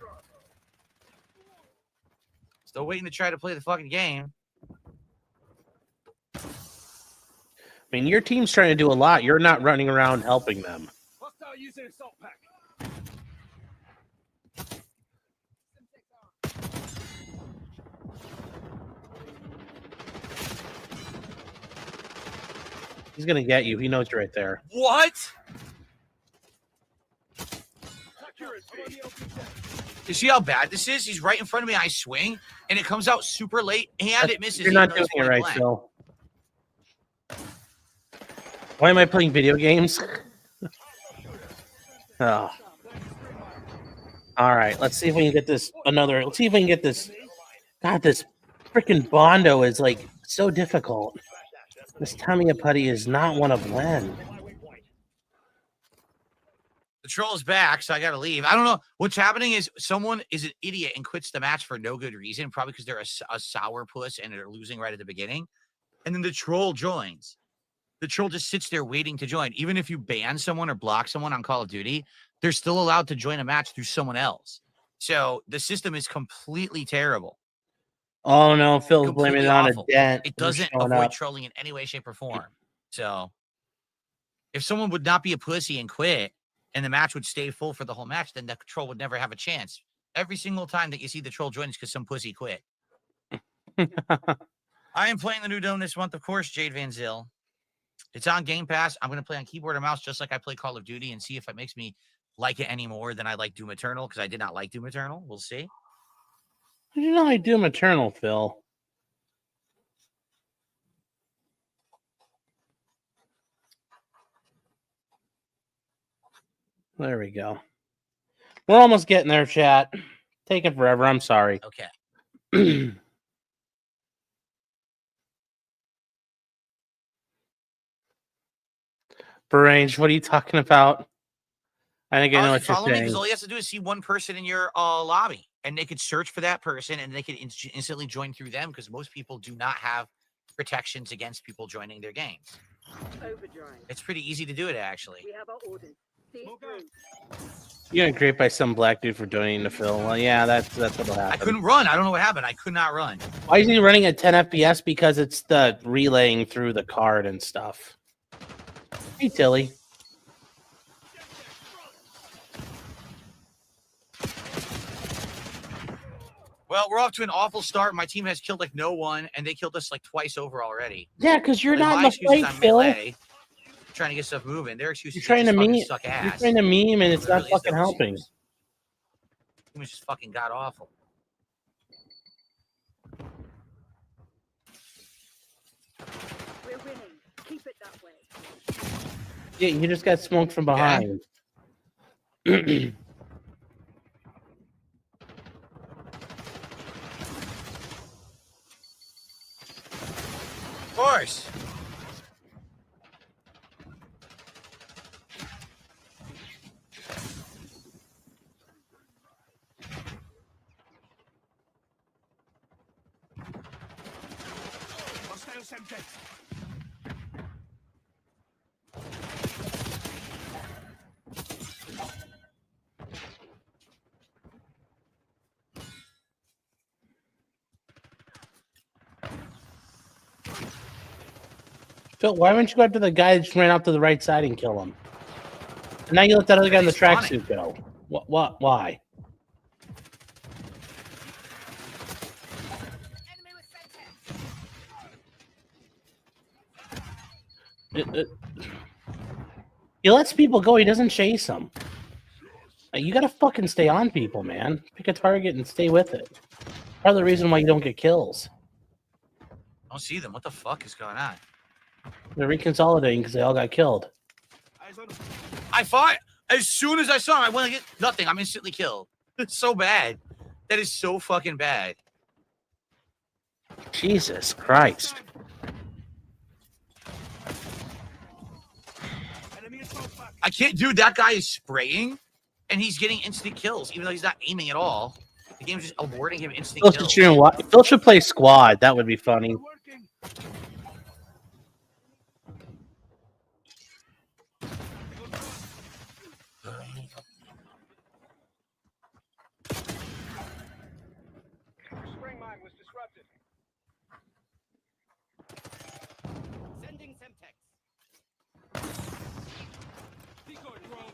Still waiting to try to play the fucking game. I mean, your team's trying to do a lot. You're not running around helping them. Hostile using assault pack. He's gonna get you. He knows you're right there. What? You see how bad this is? He's right in front of me. I swing, and it comes out super late, and it misses. You're not even though doing it's it point right, blank. Phil. Why am I playing video games? Oh. All right, let's see if we can get this another. Let's see if we can get this. God, this freaking Bondo is like so difficult. This Tamiya putty is not one of blend. The troll is back, so I got to leave. I don't know. What's happening is someone is an idiot and quits the match for no good reason, probably because they're a sour puss and they're losing right at the beginning. And then the troll joins. The troll just sits there waiting to join. Even if you ban someone or block someone on Call of Duty, they're still allowed to join a match through someone else. So the system is completely terrible. Oh no, Phil's Completely blaming it on awful. a dent. It for doesn't showing avoid up. trolling in any way, shape, or form. So if someone would not be a pussy and quit, and the match would stay full for the whole match, then the troll would never have a chance. Every single time that you see the troll join is because some pussy quit. I am playing the new dome this month, of course, Jade Van Zyl. It's on Game Pass. I'm going to play on keyboard and mouse just like I play Call of Duty and see if it makes me like it any more than I like Doom Eternal, because I did not like Doom Eternal. We'll see. How do you know I Doom Eternal, Phil? There we go. We're almost getting there, chat. Taking forever. I'm sorry. Okay. For range, what are you talking about? I think I know what you're Follow me, saying. because all you have to do is see one person in your lobby, and they could search for that person, and they could instantly join through them, because most people do not have protections against people joining their games. Overdrive. It's pretty easy to do it, actually. We have our orders. See it through. You're getting creeped by some black dude for donating to Phil. Well, yeah, that's what'll happen. I couldn't run. I don't know what happened. I could not run. Why is he running at 10 FPS? Because it's the relaying through the card and stuff. Hey, Tilly. Well, we're off to an awful start. My team has killed like no one, and they killed us like twice over already. Yeah, because you're Like, not in my the excuse is fight, I'm Phil. melee, trying to get stuff moving. Their excuse You're is they trying to just fucking meme. suck You're ass. trying to meme, and it's not Literally is fucking no helping. excuse. It was just fucking god awful. We're winning. Keep it that way. Yeah, you just got smoked from behind. Of course. Hostile Semtex. Phil, why wouldn't you go after the guy that just ran out to the right side and kill him? And now you let that other guy in the tracksuit go. What? Why? He lets people go. He doesn't chase them. You gotta fucking stay on people, man. Pick a target and stay with it. Part of the reason why you don't get kills. I don't see them. What the fuck is going on? They're reconsolidating because they all got killed. I fought as soon as I saw him. I went to get nothing. I'm instantly killed. It's so bad. That is so fucking bad. Jesus Christ. I can't, dude. That guy is spraying, and he's getting instant kills, even though he's not aiming at all. The game's just awarding him instant kills. Phil should play squad. That would be funny. Spring mine was disrupted. Sending Semtex. Decoy drone.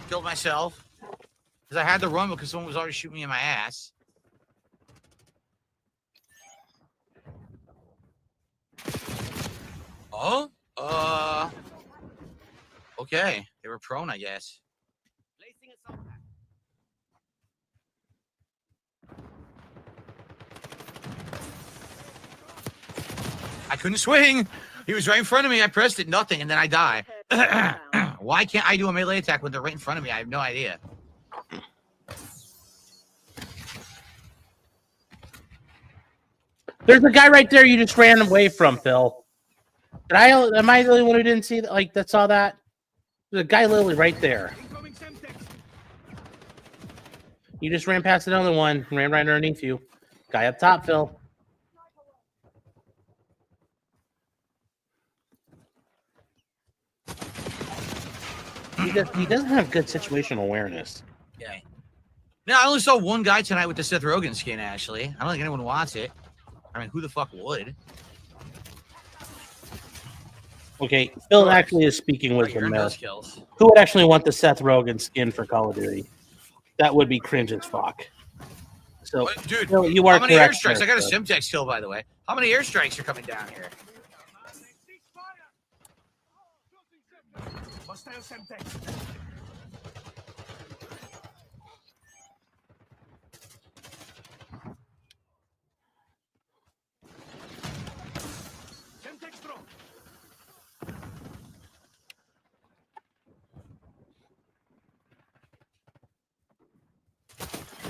Killed myself because I had to run because someone was already shooting me in my ass. Oh, okay. They were prone, I guess. Placing assault pack. I couldn't swing. He was right in front of me. I pressed it, nothing, and then I die. Why can't I do a melee attack when they're right in front of me? I have no idea. There's a guy right there you just ran away from, Phil. Am I the only one who didn't see that? Like, that saw that? There's a guy literally right there. Incoming Semtex. You just ran past another one, ran right underneath you. Guy up top, Phil. He doesn't have good situational awareness. Okay. Now, I only saw one guy tonight with the Seth Rogen skin, actually. I don't think anyone wants it. I mean, who the fuck would? Okay, Phil actually is speaking with him there. Kills. Who would actually want the Seth Rogen skin for Call of Duty? That would be cringe as fuck. So, Dude, Phil, you are how many correct airstrikes? there, I got a Phil. Simtex kill, by the way. How many airstrikes are coming down here? Hostile Semtex. Semtex drone.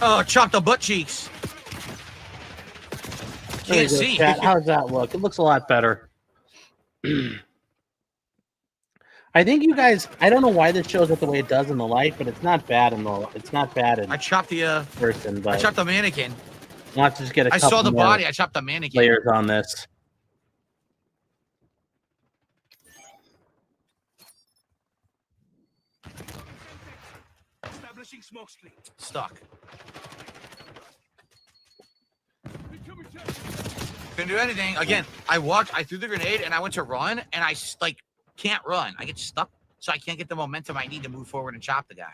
Oh, chop the butt cheeks. There you Can't go, see. chat. How does that look? It looks a lot better. I think you guys. I don't know why this shows up the way it does in the light, but it's not bad in the. It's not bad in I chopped the person, but I chopped the mannequin. we'll have to just get a I couple saw the more body. I chopped the mannequin. layers on this. Establishing smoke screen. Stuck. Incoming Semtex. Couldn't do anything. Again, I threw the grenade and I went to run and I like can't run. I get stuck, so I can't get the momentum I need to move forward and chop the guy.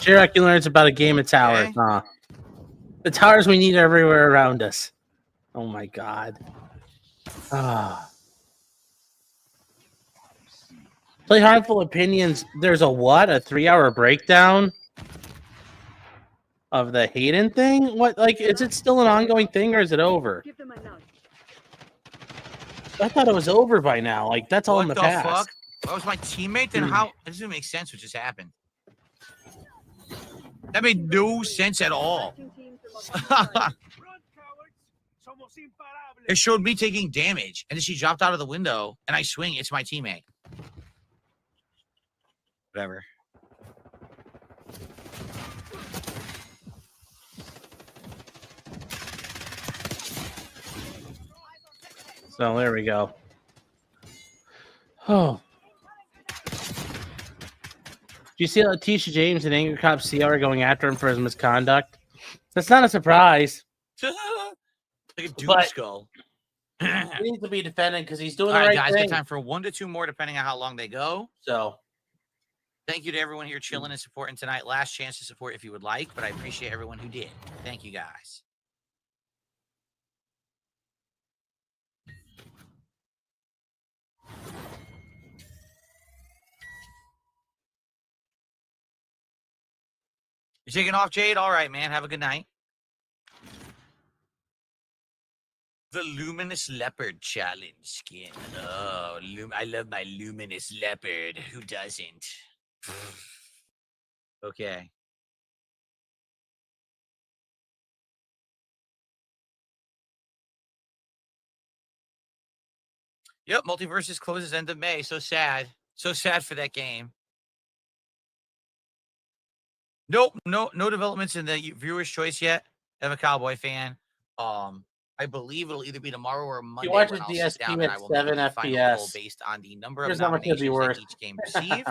Chirac, you learns about a game of towers, Okay. huh? The towers we need everywhere around us. Oh my god. Ah. Play Harmful Opinions. There's a what? A 3-hour breakdown of the Hayden thing? What? Like, is it still an ongoing thing or is it over? Give them a nudge. I thought it was over by now. Like, that's all in the past. Fuck? That was my teammate? Then how? That doesn't make sense what just happened. That made no sense at all. It showed me taking damage, and then she dropped out of the window, and I swing. It's my teammate. Whatever. So there we go. Oh. Do you see Letitia James and Angry Cop CR are going after him for his misconduct? That's not a surprise. Like a doom But- skull. He needs to be defended because he's doing All the right, right guys, thing. got time for 1 to 2 more, depending on how long they go. So, Thank you to everyone here chilling and supporting tonight. Last chance to support if you would like, but I appreciate everyone who did. Thank you, guys. You're taking off, Jade? All right, man. Have a good night. The Luminous Leopard Challenge skin. Oh, I love my Luminous Leopard. Who doesn't? Okay. Yep, Multiverses closes end of May. So sad. So sad for that game. Nope, no developments in the viewer's choice yet. I'm a Cowboy fan. I believe it'll either be tomorrow or Monday. watch when the I'll sit DSP down at and I will make 7 the final poll FPS. based on the number of Here's how much it'd be nominations that worth. each game received.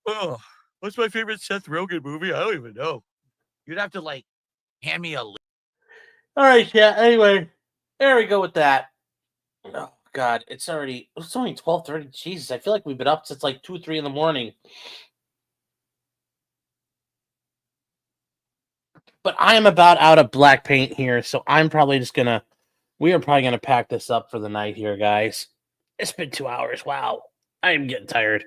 Oh, what's my favorite Seth Rogen movie? I don't even know. You'd have to like hand me a list. all right, yeah. Anyway, there we go with that. Oh God, it's only 12:30. Jesus, I feel like we've been up since like 2 or 3 in the morning. But I am about out of black paint here, so I'm probably just gonna. We are probably gonna pack this up for the night here, guys. It's been 2 hours. Wow, I am getting tired.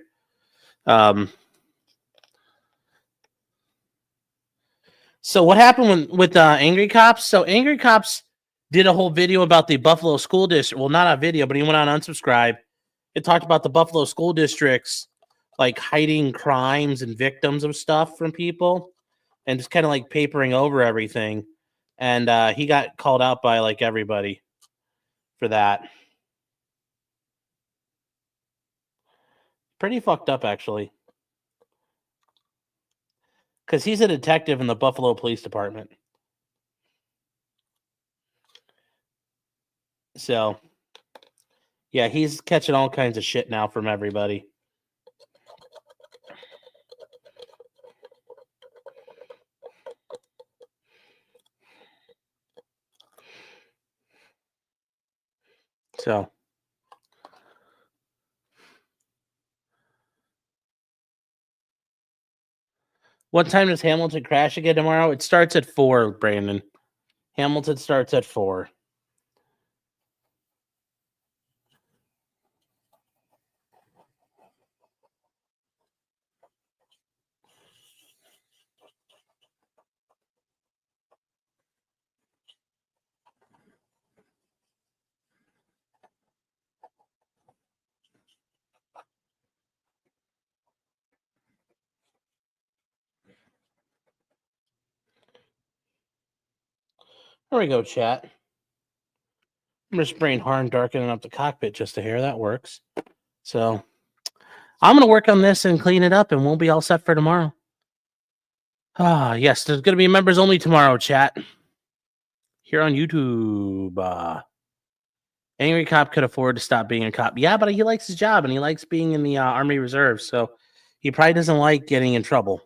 So what happened with Angry Cops? So Angry Cops did a whole video about the Buffalo School District. Well, not a video, but he went on unsubscribe. It talked about the Buffalo School Districts like hiding crimes and victims of stuff from people and just kind of like papering over everything. And he got called out by like everybody for that. Pretty fucked up, actually. Because he's a detective in the Buffalo Police Department. So, yeah, he's catching all kinds of shit now from everybody. So, what time does Hamilton crash again tomorrow? It starts at 4, Brandon. Hamilton starts at 4. There we go, chat. I'm just spraying hard and darkening up the cockpit just to hair. That works. So I'm going to work on this and clean it up, and we'll be all set for tomorrow. Ah, yes, there's going to be members only tomorrow, chat. Here on YouTube. Angry Cop could afford to stop being a cop. Yeah, but he likes his job, and he likes being in the Army Reserve, so he probably doesn't like getting in trouble.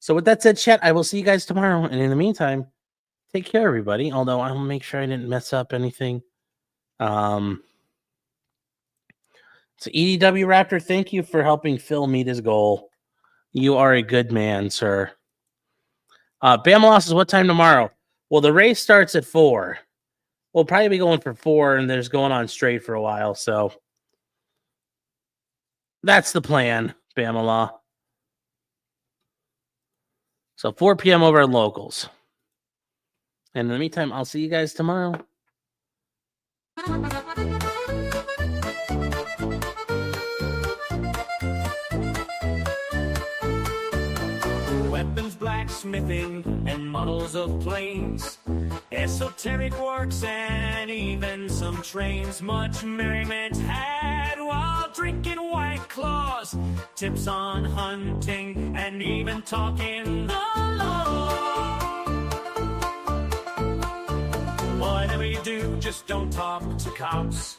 So with that said, chat, I will see you guys tomorrow. And in the meantime, take care, everybody. Although I'll make sure I didn't mess up anything. So EDW Raptor, thank you for helping Phil meet his goal. You are a good man, sir. Bamalos is what time tomorrow? Well, the race starts at 4. We'll probably be going for 4, and there's going on straight for a while. So that's the plan, Bamala. So 4 p.m. over at Locals. And in the meantime, I'll see you guys tomorrow. Weapons blacksmithing and models of planes, esoteric works and even some trains. Much merriment had while drinking White Claws, tips on hunting and even talking the law. Whatever you do, just don't talk to cops,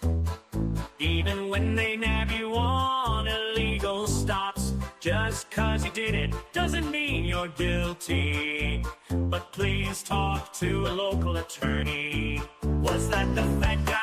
even when they nab you on illegal stops. Just 'cause you did it doesn't mean you're guilty, but please talk to a local attorney. Was that the fat guy